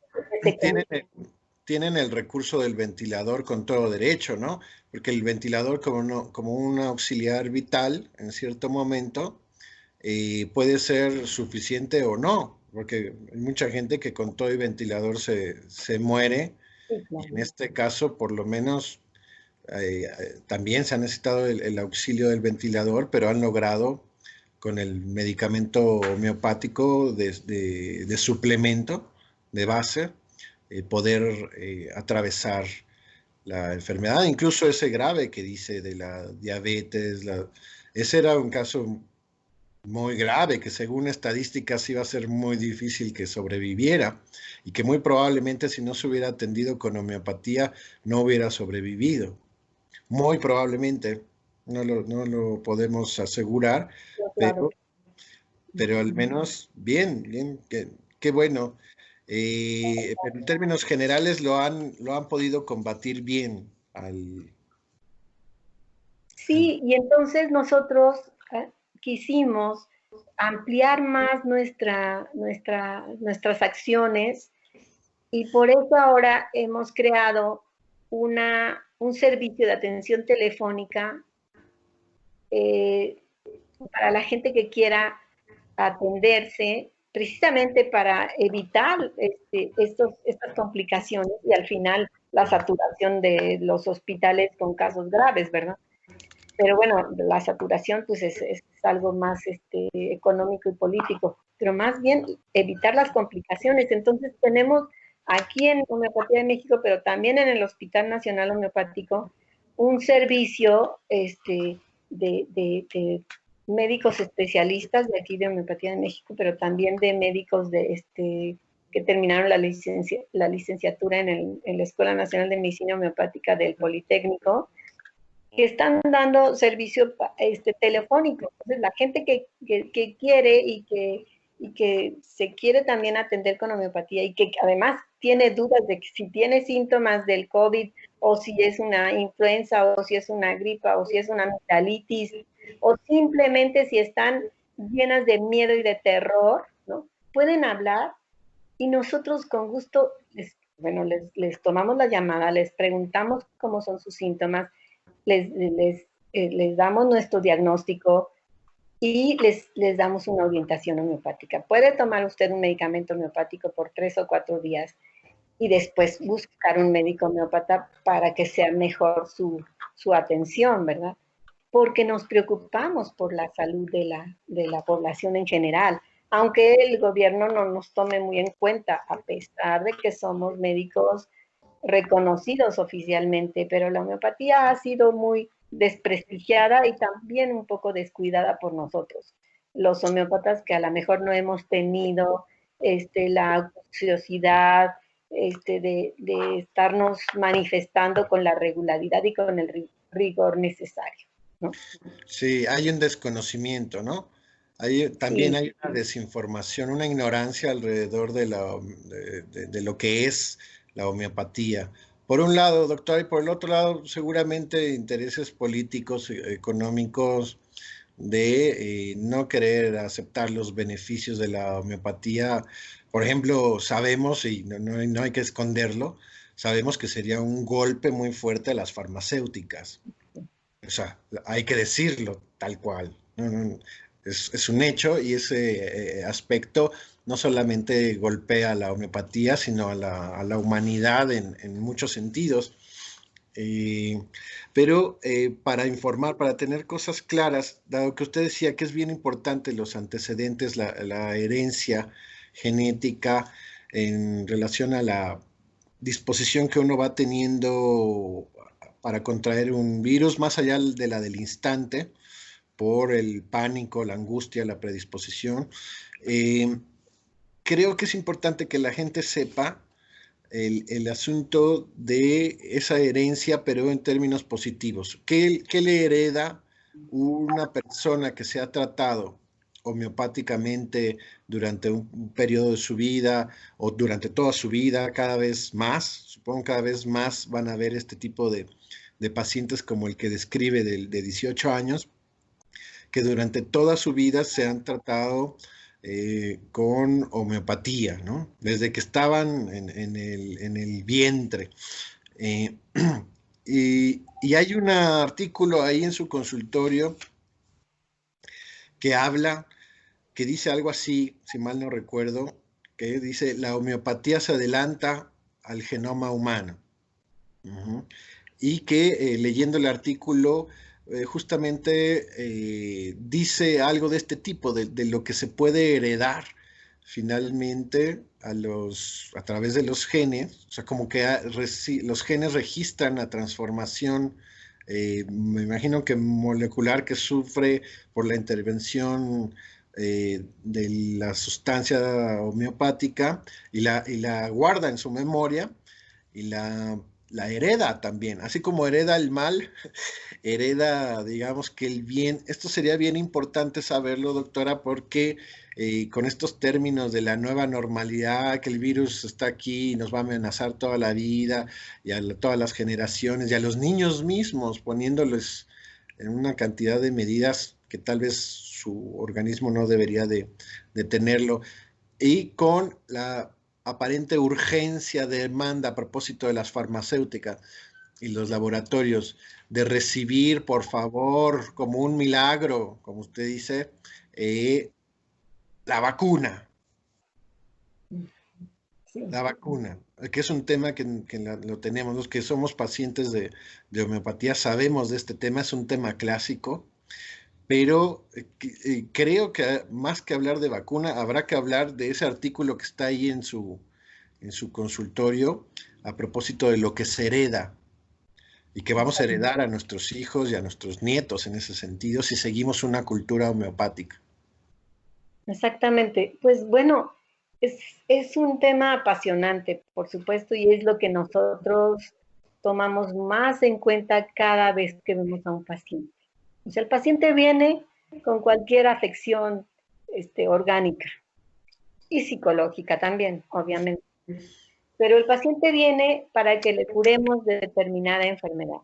tienen, Secuencia. tienen el recurso del ventilador con todo derecho, ¿no? Porque el ventilador como un auxiliar vital en cierto momento puede ser suficiente o no, porque hay mucha gente que con todo y ventilador se muere, Sí, y en claro. este caso por lo menos también se ha necesitado el auxilio del ventilador, pero han logrado con el medicamento homeopático de suplemento, de base, poder atravesar la enfermedad, incluso ese grave que dice de la diabetes, ese era un caso muy grave que según estadísticas iba a ser muy difícil que sobreviviera y que muy probablemente si no se hubiera atendido con homeopatía no hubiera sobrevivido. Muy probablemente, no lo podemos asegurar, No, claro. pero, pero al menos bien, bien, qué bueno. Pero en términos generales lo han podido combatir bien Sí, y entonces nosotros quisimos ampliar más nuestras acciones y por eso ahora hemos creado un servicio de atención telefónica eh, para la gente que quiera atenderse, precisamente para evitar estas complicaciones y al final la saturación de los hospitales con casos graves, ¿verdad? Pero bueno, la saturación pues es algo más económico y político, pero más bien evitar las complicaciones. Entonces tenemos aquí en Homeopatía de México, pero también en el Hospital Nacional Homeopático, un servicio de médicos especialistas de aquí de Homeopatía de México, pero también de médicos que terminaron la licenciatura en la Escuela Nacional de Medicina Homeopática del Politécnico, que están dando servicio telefónico. Entonces, la gente que quiere y que se quiere también atender con homeopatía y que además tiene dudas de que si tiene síntomas del COVID o si es una influenza o si es una gripa o si es una amigdalitis o simplemente si están llenas de miedo y de terror, ¿no? Pueden hablar y nosotros con gusto les tomamos la llamada, les preguntamos cómo son sus síntomas, les damos nuestro diagnóstico y les damos una orientación homeopática. Puede tomar usted un medicamento homeopático por 3 o 4 días y después buscar un médico homeópata para que sea mejor su atención, ¿verdad? Porque nos preocupamos por la salud de la población en general, aunque el gobierno no nos tome muy en cuenta, a pesar de que somos médicos reconocidos oficialmente, pero la homeopatía ha sido muy desprestigiada y también un poco descuidada por nosotros, los homeópatas que a lo mejor no hemos tenido la curiosidad de estarnos manifestando con la regularidad y con el rigor necesario, ¿no? Sí, hay un desconocimiento, ¿no? También Sí, hay una desinformación, una ignorancia alrededor de lo que es la homeopatía. Por un lado, doctor, y por el otro lado, seguramente intereses políticos, económicos, de no querer aceptar los beneficios de la homeopatía. Por ejemplo, sabemos, y no hay que esconderlo, sabemos que sería un golpe muy fuerte a las farmacéuticas. O sea, hay que decirlo tal cual. Es un hecho y ese aspecto no solamente golpea a la homeopatía, sino a la humanidad en muchos sentidos. Eh, pero para informar, para tener cosas claras, dado que usted decía que es bien importante los antecedentes, la herencia genética en relación a la disposición que uno va teniendo para contraer un virus, más allá de la del instante, por el pánico, la angustia, la predisposición. Eh, Creo que es importante que la gente sepa el asunto de esa herencia, pero en términos positivos. ¿Qué le hereda una persona que se ha tratado homeopáticamente durante un periodo de su vida o durante toda su vida, cada vez más? Supongo cada vez más van a ver este tipo de pacientes como el que describe de 18 años, que durante toda su vida se han tratado con homeopatía, ¿no? Desde que estaban en el vientre. Eh, y hay un artículo ahí en su consultorio que habla, que dice algo así, si mal no recuerdo, que dice, la homeopatía se adelanta al genoma humano. Ujú. Y que leyendo el artículo justamente dice algo de este tipo, de lo que se puede heredar finalmente a través de los genes, o sea, como que los genes registran la transformación, me imagino que molecular que sufre por la intervención de la sustancia homeopática y la guarda en su memoria y la hereda también, así como hereda el mal, hereda, digamos que el bien. Esto sería bien importante saberlo, doctora, porque con estos términos de la nueva normalidad, que el virus está aquí y nos va a amenazar toda la vida, y todas las generaciones, y a los niños mismos, poniéndoles en una cantidad de medidas que tal vez su organismo no debería de tenerlo y con la aparente urgencia de demanda a propósito de las farmacéuticas y los laboratorios de recibir, por favor, como un milagro, como usted dice, eh, la vacuna, sí. la vacuna, que es un tema que lo tenemos, los que somos pacientes de homeopatía sabemos de este tema, es un tema clásico, pero creo que más que hablar de vacuna, habrá que hablar de ese artículo que está ahí en su consultorio a propósito de lo que se hereda y que vamos a heredar a nuestros hijos y a nuestros nietos en ese sentido si seguimos una cultura homeopática. Exactamente. Pues bueno, es, es un tema apasionante, por supuesto, y es lo que nosotros tomamos más en cuenta cada vez que vemos a un paciente. O sea, el paciente viene con cualquier afección orgánica y psicológica también, obviamente. Pero el paciente viene para que le curemos de determinada enfermedad.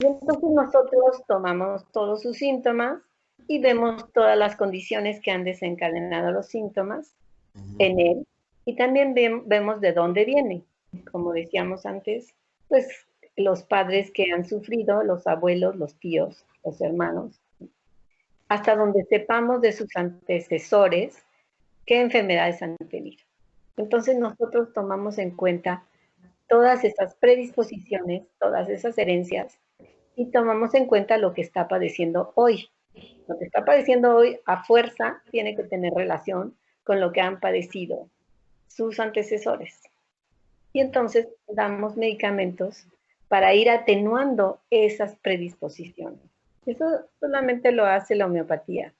Y entonces nosotros tomamos todos sus síntomas y vemos todas las condiciones que han desencadenado los síntomas Ujú. en él. Y también vemos de dónde viene. Como decíamos antes, pues los padres que han sufrido, los abuelos, los tíos, los hermanos, hasta donde sepamos de sus antecesores qué enfermedades han tenido. Entonces nosotros tomamos en cuenta todas esas predisposiciones, todas esas herencias y tomamos en cuenta lo que está padeciendo hoy. Lo que está padeciendo hoy a fuerza tiene que tener relación con lo que han padecido sus antecesores. Y entonces damos medicamentos para ir atenuando esas predisposiciones. Eso solamente lo hace la homeopatía.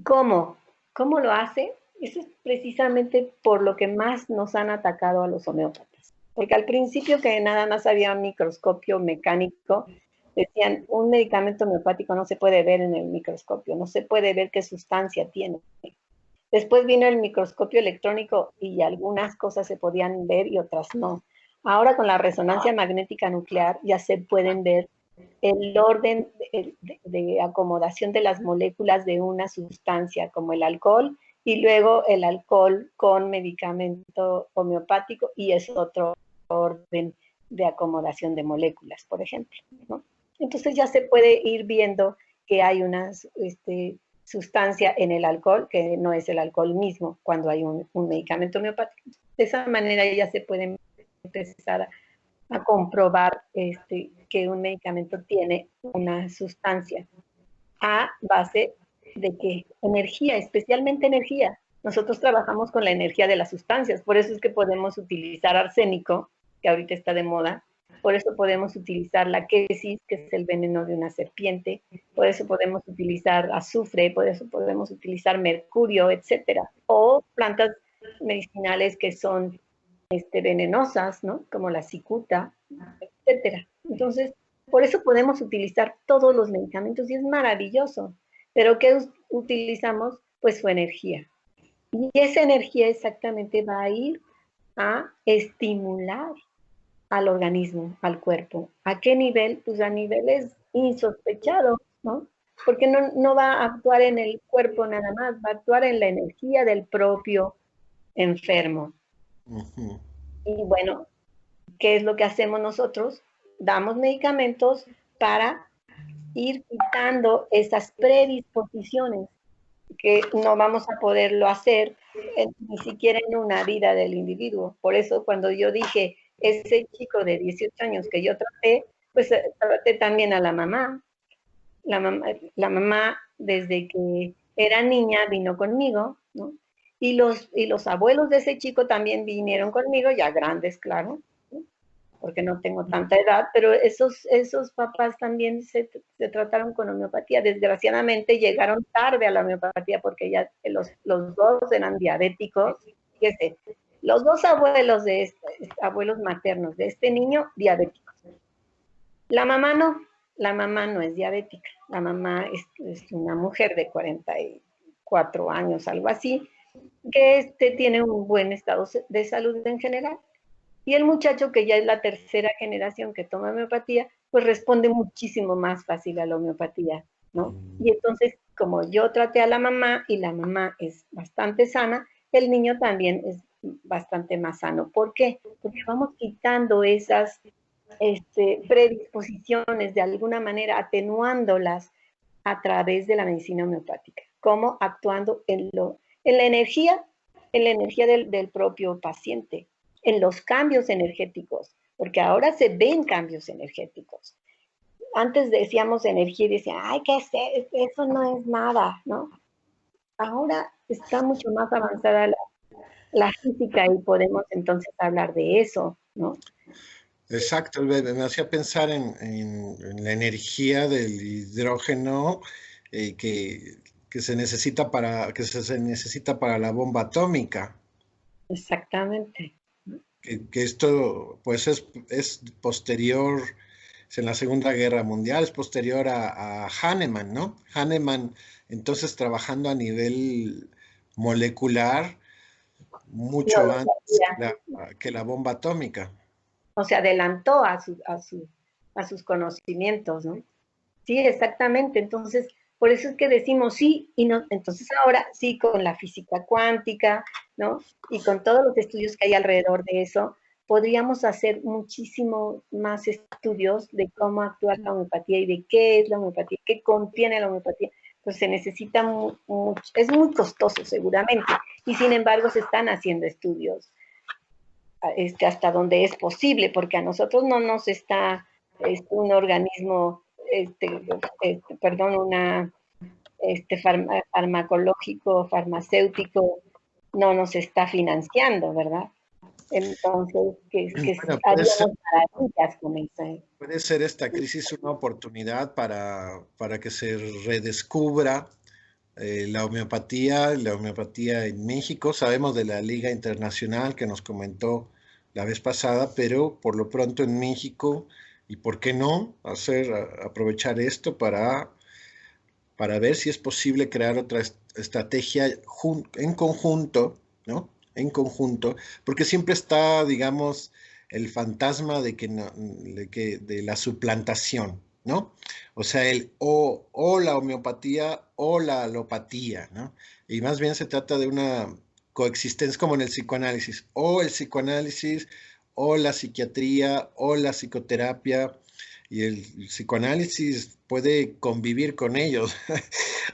¿Cómo? ¿Cómo lo hace? Eso es precisamente por lo que más nos han atacado a los homeópatas. Porque al principio que nada más había un microscopio mecánico, decían, un medicamento homeopático no se puede ver en el microscopio, no se puede ver qué sustancia tiene. Después vino el microscopio electrónico y algunas cosas se podían ver y otras no. Ahora con la resonancia magnética nuclear ya se pueden ver el orden de acomodación de las moléculas de una sustancia, como el alcohol, y luego el alcohol con medicamento homeopático, y es otro orden de acomodación de moléculas, por ejemplo, ¿no? Entonces ya se puede ir viendo que hay una sustancia en el alcohol que no es el alcohol mismo cuando hay un medicamento homeopático. De esa manera ya se puede empezar a comprobar que un medicamento tiene una sustancia a base de que energía, especialmente energía. Nosotros trabajamos con la energía de las sustancias, por eso es que podemos utilizar arsénico, que ahorita está de moda, por eso podemos utilizar la quesis, que es el veneno de una serpiente, por eso podemos utilizar azufre, por eso podemos utilizar mercurio, etcétera, o plantas medicinales que son venenosas, ¿no? Como la cicuta, etcétera. Entonces, por eso podemos utilizar todos los medicamentos y es maravilloso. Pero ¿qué utilizamos? Pues su energía. Y esa energía exactamente va a ir a estimular al organismo, al cuerpo. ¿A qué nivel? Pues a niveles insospechados, ¿no? Porque no va a actuar en el cuerpo nada más, va a actuar en la energía del propio enfermo. Ujú. Y bueno, ¿qué es lo que hacemos nosotros? Damos medicamentos para ir quitando esas predisposiciones que no vamos a poderlo hacer ni siquiera en una vida del individuo. Por eso cuando yo dije, ese chico de 18 años que yo traté, pues traté también a la mamá. La mamá desde que era niña vino conmigo, ¿no? Y los abuelos de ese chico también vinieron conmigo, ya grandes, claro, ¿no? Porque no tengo tanta edad, pero esos papás también se trataron con homeopatía. Desgraciadamente llegaron tarde a la homeopatía porque ya los dos eran diabéticos. Fíjese, los dos abuelos abuelos maternos de este niño, diabéticos. La mamá no, la mamá no es diabética. La mamá es una mujer de 44 años, algo así, que tiene un buen estado de salud en general. Y el muchacho, que ya es la tercera generación que toma homeopatía, pues responde muchísimo más fácil a la homeopatía, ¿no? Y entonces, como yo traté a la mamá y la mamá es bastante sana, el niño también es bastante más sano. ¿Por qué? Porque vamos quitando esas predisposiciones, de alguna manera atenuándolas a través de la medicina homeopática, como actuando en la energía del propio paciente, en los cambios energéticos, porque ahora se ven cambios energéticos. Antes decíamos energía y decían, ay, ¿qué es eso? No es nada, ¿no? Ahora está mucho más avanzada la física y podemos entonces hablar de eso, ¿no? Exacto, me hacía pensar en la energía del hidrógeno que se necesita se necesita para la bomba atómica. Exactamente. Que esto pues es posterior, es en la Segunda Guerra Mundial, es posterior a Hahnemann, ¿no? Hahnemann, entonces trabajando a nivel molecular No mucho lo antes sabía. que la bomba atómica. O se adelantó a sus conocimientos, ¿no? Sí, exactamente. Entonces, por eso es que decimos sí y no. Entonces ahora sí, con la física cuántica, ¿no? Y con todos los estudios que hay alrededor de eso, podríamos hacer muchísimo más estudios de cómo actúa la homeopatía y de qué es la homeopatía, qué contiene la homeopatía. Pues se necesita mucho, es muy costoso seguramente, y sin embargo se están haciendo estudios hasta donde es posible, porque a nosotros no nos está un organismo, perdón, farmacológico, farmacéutico, no nos está financiando, ¿verdad? Entonces, que Bueno, haríamos maravillas con eso. puede ser esta crisis una oportunidad para que se redescubra la homeopatía en México. Sabemos de la Liga Internacional que nos comentó la vez pasada, pero por lo pronto en México ¿Y por qué no aprovechar esto para ver si es posible crear otra estrategia en conjunto, ¿no? En conjunto, porque siempre está, digamos, el fantasma de que, de la suplantación, ¿no? O sea, o la homeopatía o la alopatía, ¿no? Y más bien se trata de una coexistencia como en el psicoanálisis, o el psicoanálisis, o la psiquiatría, o la psicoterapia, y el psicoanálisis puede convivir con ellos.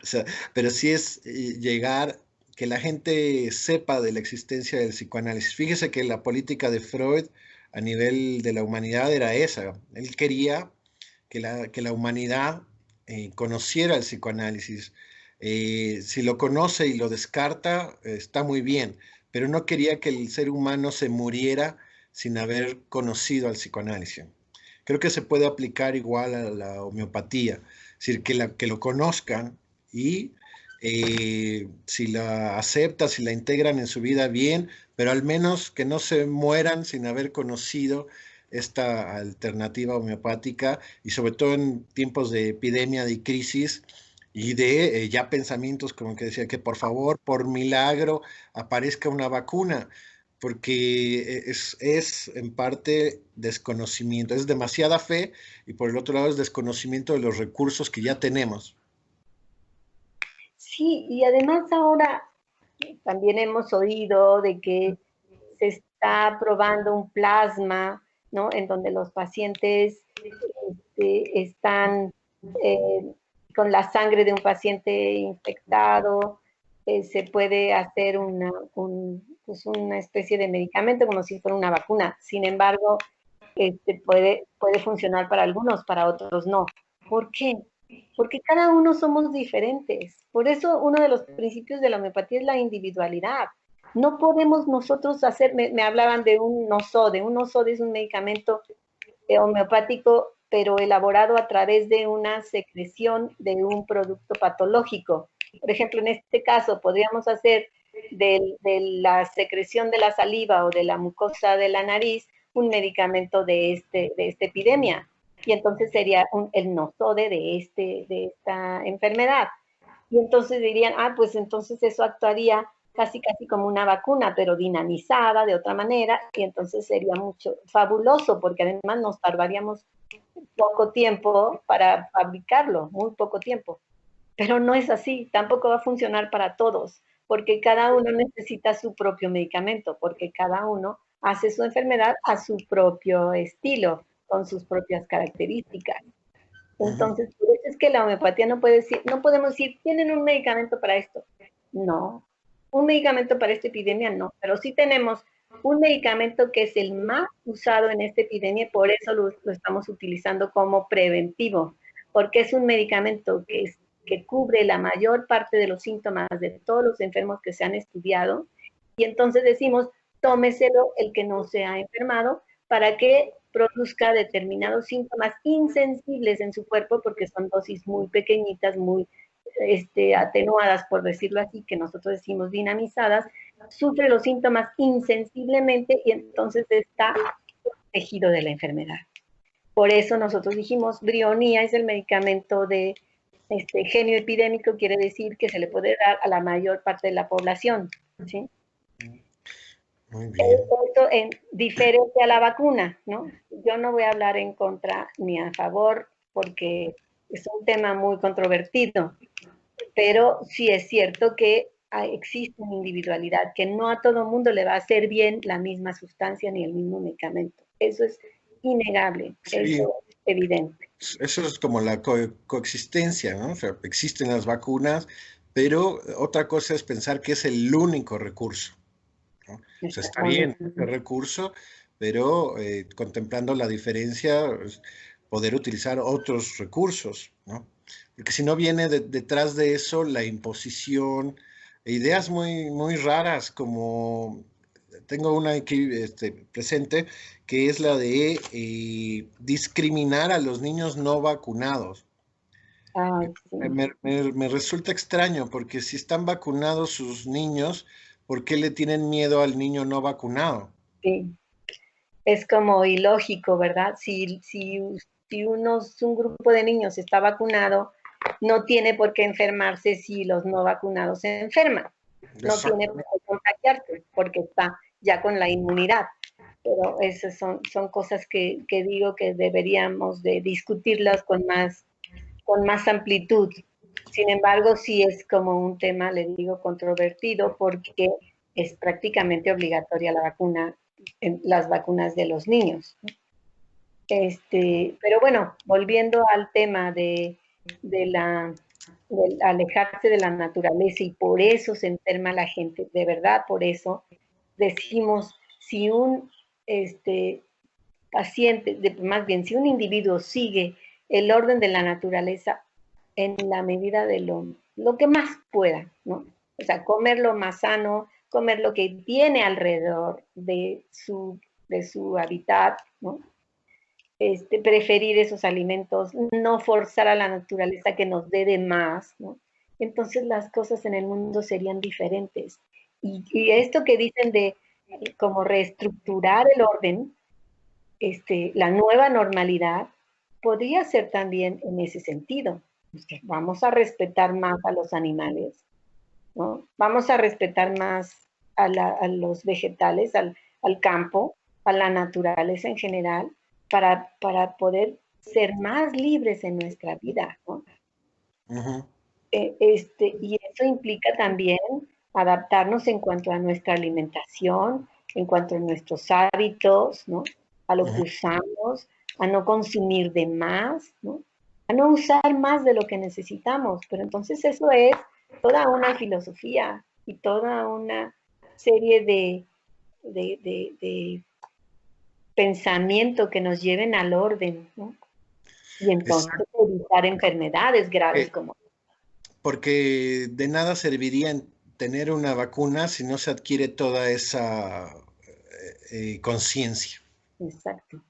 O sea, pero sí es llegar, que la gente sepa de la existencia del psicoanálisis. Fíjese que la política de Freud a nivel de la humanidad era esa. Él quería que la humanidad conociera el psicoanálisis. Si lo conoce y lo descarta, está muy bien, pero no quería que el ser humano se muriera sin haber conocido al psicoanálisis. Creo que se puede aplicar igual a la homeopatía, es decir, que lo conozcan y si la aceptan, si la integran en su vida, bien, pero al menos que no se mueran sin haber conocido esta alternativa homeopática, y sobre todo en tiempos de epidemia, de crisis y de ya pensamientos como que decía que por favor, por milagro, aparezca una vacuna, porque es en parte desconocimiento, es demasiada fe, y por el otro lado es desconocimiento de los recursos que ya tenemos. Sí, y además ahora también hemos oído de que se está probando un plasma, ¿no? En donde los pacientes están eh, con la sangre de un paciente infectado, se puede hacer pues una especie de medicamento como si fuera una vacuna. Sin embargo, puede funcionar para algunos, para otros no. ¿Por qué? Porque cada uno somos diferentes. Por eso uno de los principios de la homeopatía es la individualidad. No podemos nosotros hacer, me hablaban de un nosode. Un nosode es un medicamento homeopático, pero elaborado a través de una secreción de un producto patológico. Por ejemplo, en este caso podríamos hacer de la secreción de la saliva o de la mucosa de la nariz un medicamento de esta epidemia. Y entonces sería el nosode de esta enfermedad. Y entonces dirían, ah, pues entonces eso actuaría casi como una vacuna, pero dinamizada de otra manera, y entonces sería mucho fabuloso, porque además nos tardaríamos poco tiempo para fabricarlo, muy poco tiempo. Pero no es así, tampoco va a funcionar para todos, porque cada uno necesita su propio medicamento, porque cada uno hace su enfermedad a su propio estilo, con sus propias características. Entonces, por eso es que la homeopatía no puede decir, no podemos decir, tienen un medicamento para esto. No, un medicamento para esta epidemia no, pero sí tenemos un medicamento que es el más usado en esta epidemia, por eso lo estamos utilizando como preventivo, porque es un medicamento que cubre la mayor parte de los síntomas de todos los enfermos que se han estudiado, y entonces decimos, tómeselo el que no se ha enfermado, para que produzca determinados síntomas insensibles en su cuerpo, porque son dosis muy pequeñitas, muy atenuadas, por decirlo así, que nosotros decimos dinamizadas, sufre los síntomas insensiblemente y entonces está protegido de la enfermedad. Por eso nosotros dijimos, brionía es el medicamento de genio epidémico, quiere decir que se le puede dar a la mayor parte de la población, ¿sí? Muy bien. Esto en diferente a la vacuna, ¿no? Yo no voy a hablar en contra ni a favor porque es un tema muy controvertido, pero sí es cierto que existe una individualidad, que no a todo mundo le va a hacer bien la misma sustancia ni el mismo medicamento. Eso es innegable, Sí, eso es evidente. eso es como la coexistencia, ¿no? O sea, existen las vacunas, pero otra cosa es pensar que es el único recurso, ¿no? O sea, está bien el recurso, pero contemplando la diferencia, poder utilizar otros recursos, ¿no? Porque si no viene detrás de eso la imposición, ideas muy raras, como tengo una aquí presente, que es la de discriminar a los niños no vacunados. Ay, sí, Me resulta extraño, porque si están vacunados sus niños, ¿por qué le tienen miedo al niño no vacunado? sí. es como ilógico, ¿verdad? Si un grupo de niños está vacunado, no tiene por qué enfermarse si los no vacunados se enferman. No tiene por qué contagiarse porque está ya con la inmunidad. Pero esas son cosas que digo que deberíamos de discutirlas con más amplitud. Sin embargo, sí es como un tema, le digo, controvertido porque es prácticamente obligatoria la vacuna, las vacunas de los niños. Pero bueno, volviendo al tema del alejarse de la naturaleza y por eso se enferma la gente, de verdad por eso decimos, si un paciente, más bien, si un individuo sigue el orden de la naturaleza en la medida de lo que más pueda, ¿no? O sea, comer lo más sano, comer lo que tiene alrededor de su hábitat, ¿no? Preferir esos alimentos, no forzar a la naturaleza que nos dé de más, ¿no? Entonces las cosas en el mundo serían diferentes. Y esto que dicen de como reestructurar el orden, la nueva normalidad, podría ser también en ese sentido. Vamos a respetar más a los animales, ¿no? Vamos a respetar más a los vegetales, al campo, a la naturaleza en general, para poder ser más libres en nuestra vida, ¿no? Ujú. Y eso implica también adaptarnos en cuanto a nuestra alimentación, en cuanto a nuestros hábitos, ¿no? A lo que Ujú. usamos, a no consumir de más, ¿no? A no usar más de lo que necesitamos. Pero entonces eso es toda una filosofía y toda una serie de pensamiento que nos lleven al orden, ¿no? Y entonces Exacto. evitar enfermedades graves Eh, como... Porque de nada serviría tener una vacuna si no se adquiere toda esa conciencia. Exacto.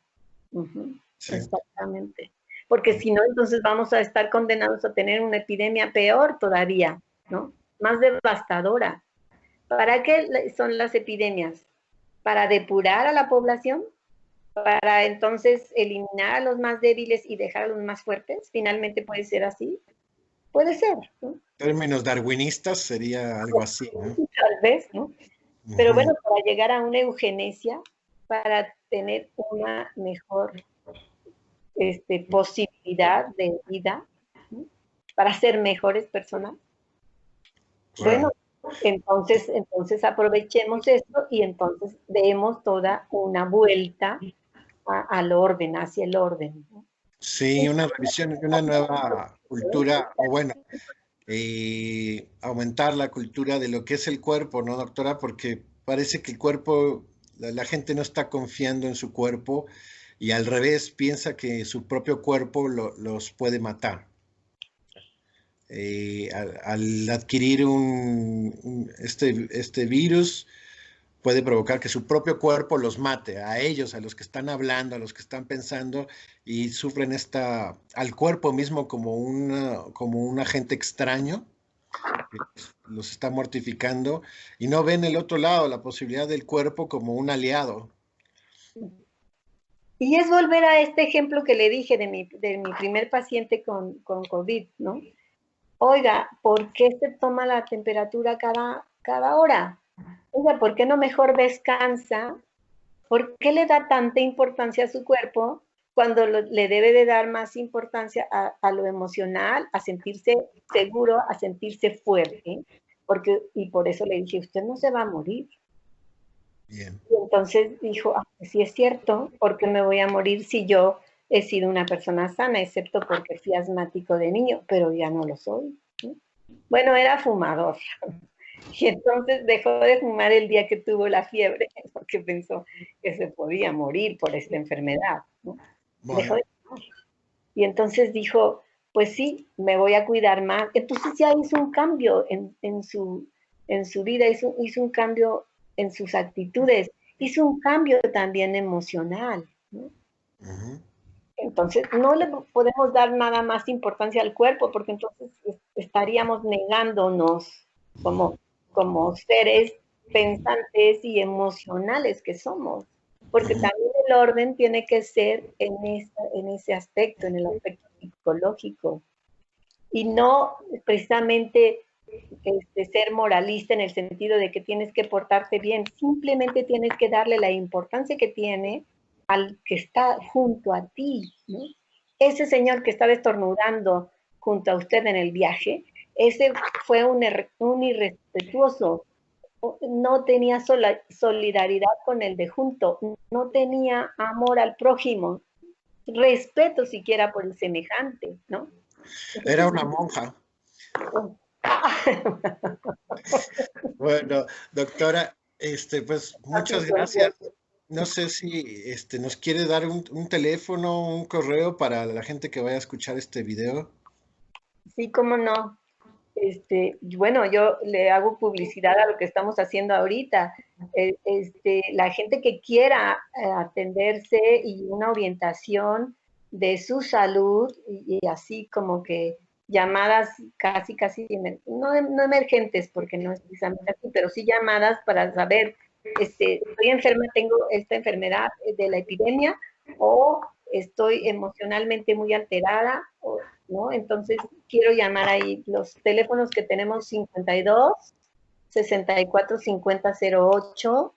Uh-huh. Sí. Exactamente. Porque si no, entonces vamos a estar condenados a tener una epidemia peor todavía, ¿no? Más devastadora. ¿Para qué son las epidemias? ¿Para depurar a la población? ¿Para entonces eliminar a los más débiles y dejar a los más fuertes? Finalmente puede ser así. Puede ser, ¿no? Términos darwinistas sería algo así, ¿no? Tal vez, ¿no? Pero Ujú. bueno, para llegar a una eugenesia, para tener una mejor posibilidad de vida, ¿no? Para ser mejores personas. Bueno, Claro. entonces aprovechemos esto y entonces demos toda una vuelta al orden, hacia el orden, ¿no? Sí, una revisión y una nueva cultura, o bueno, aumentar la cultura de lo que es el cuerpo, ¿no, doctora? Porque parece que el cuerpo, la gente no está confiando en su cuerpo y al revés piensa que su propio cuerpo los puede matar. Al adquirir este virus, puede provocar que su propio cuerpo los mate, a ellos, a los que están hablando, a los que están pensando y sufren al cuerpo mismo como un agente extraño que los está mortificando y no ven el otro lado, la posibilidad del cuerpo como un aliado. Y es volver a este ejemplo que le dije de mi primer paciente con COVID, ¿no? Oiga, ¿por qué se toma la temperatura cada hora? Oiga, ¿por qué no mejor descansa? ¿Por qué le da tanta importancia a su cuerpo cuando le debe de dar más importancia a lo emocional, a sentirse seguro, a sentirse fuerte? Y por eso le dije, usted no se va a morir. Bien. Y entonces dijo, ah, pues sí es cierto, ¿por qué me voy a morir si yo he sido una persona sana, excepto porque fui asmático de niño, pero ya no lo soy? ¿Sí? Bueno, era fumador. Y entonces dejó de fumar el día que tuvo la fiebre, porque pensó que se podía morir por esta enfermedad, ¿no? Dejó Bueno, de fumar. Y entonces dijo, pues sí, me voy a cuidar más. Entonces ya hizo un cambio en su vida, hizo un cambio en sus actitudes, hizo un cambio también emocional, ¿no? ujú. Entonces, no le podemos dar nada más importancia al cuerpo, porque entonces estaríamos negándonos como, como seres pensantes y emocionales que somos. Porque Ujú. también el orden tiene que ser en ese aspecto, en el aspecto psicológico, y no precisamente ser moralista en el sentido de que tienes que portarte bien, simplemente tienes que darle la importancia que tiene al que está junto a ti, ¿no? Ese señor que estaba estornudando junto a usted en el viaje, ese fue un irrespetuoso, no tenía solidaridad con el de junto, no tenía amor al prójimo, respeto siquiera por el semejante, ¿no? Era una monja. Bueno, doctora, pues muchas gracias. No sé si nos quiere dar un teléfono, un correo para la gente que vaya a escuchar este video. Sí, cómo no. Bueno, yo le hago publicidad a lo que estamos haciendo ahorita. La gente que quiera atenderse y una orientación de su salud y así como que llamadas casi, no emergentes, porque no es precisamente así, pero sí llamadas para saber, estoy enferma, tengo esta enfermedad de la epidemia, o estoy emocionalmente muy alterada, ¿no? Entonces, quiero llamar ahí los teléfonos que tenemos: 52 64 50 08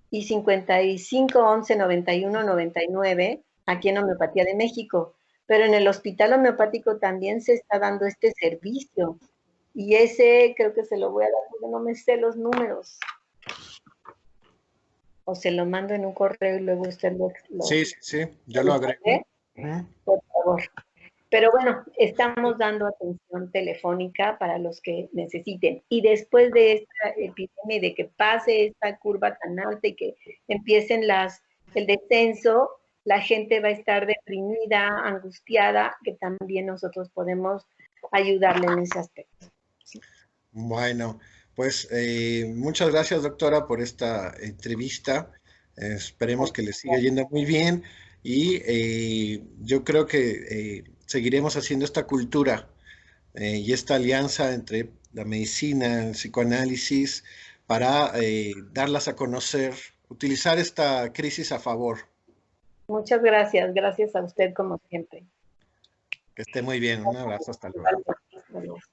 y 55 11 91 99, aquí en Homeopatía de México. Pero en el Hospital Homeopático también se está dando este servicio. Y ese creo que se lo voy a dar porque no me sé los números. O se lo mando en un correo y luego usted Sí, yo lo agrego. Por favor. Pero bueno, estamos dando atención telefónica para los que necesiten. Y después de esta epidemia, de que pase esta curva tan alta y que empiecen el descenso, la gente va a estar deprimida, angustiada, que también nosotros podemos ayudarle en ese aspecto. ¿Sí? Bueno, pues muchas gracias, doctora, por esta entrevista. Esperemos que le siga yendo muy bien y yo creo que seguiremos haciendo esta cultura y esta alianza entre la medicina, el psicoanálisis, para darlas a conocer, utilizar esta crisis a favor. Muchas gracias. Gracias a usted como siempre. Que esté muy bien. Un abrazo. Hasta luego. Adiós.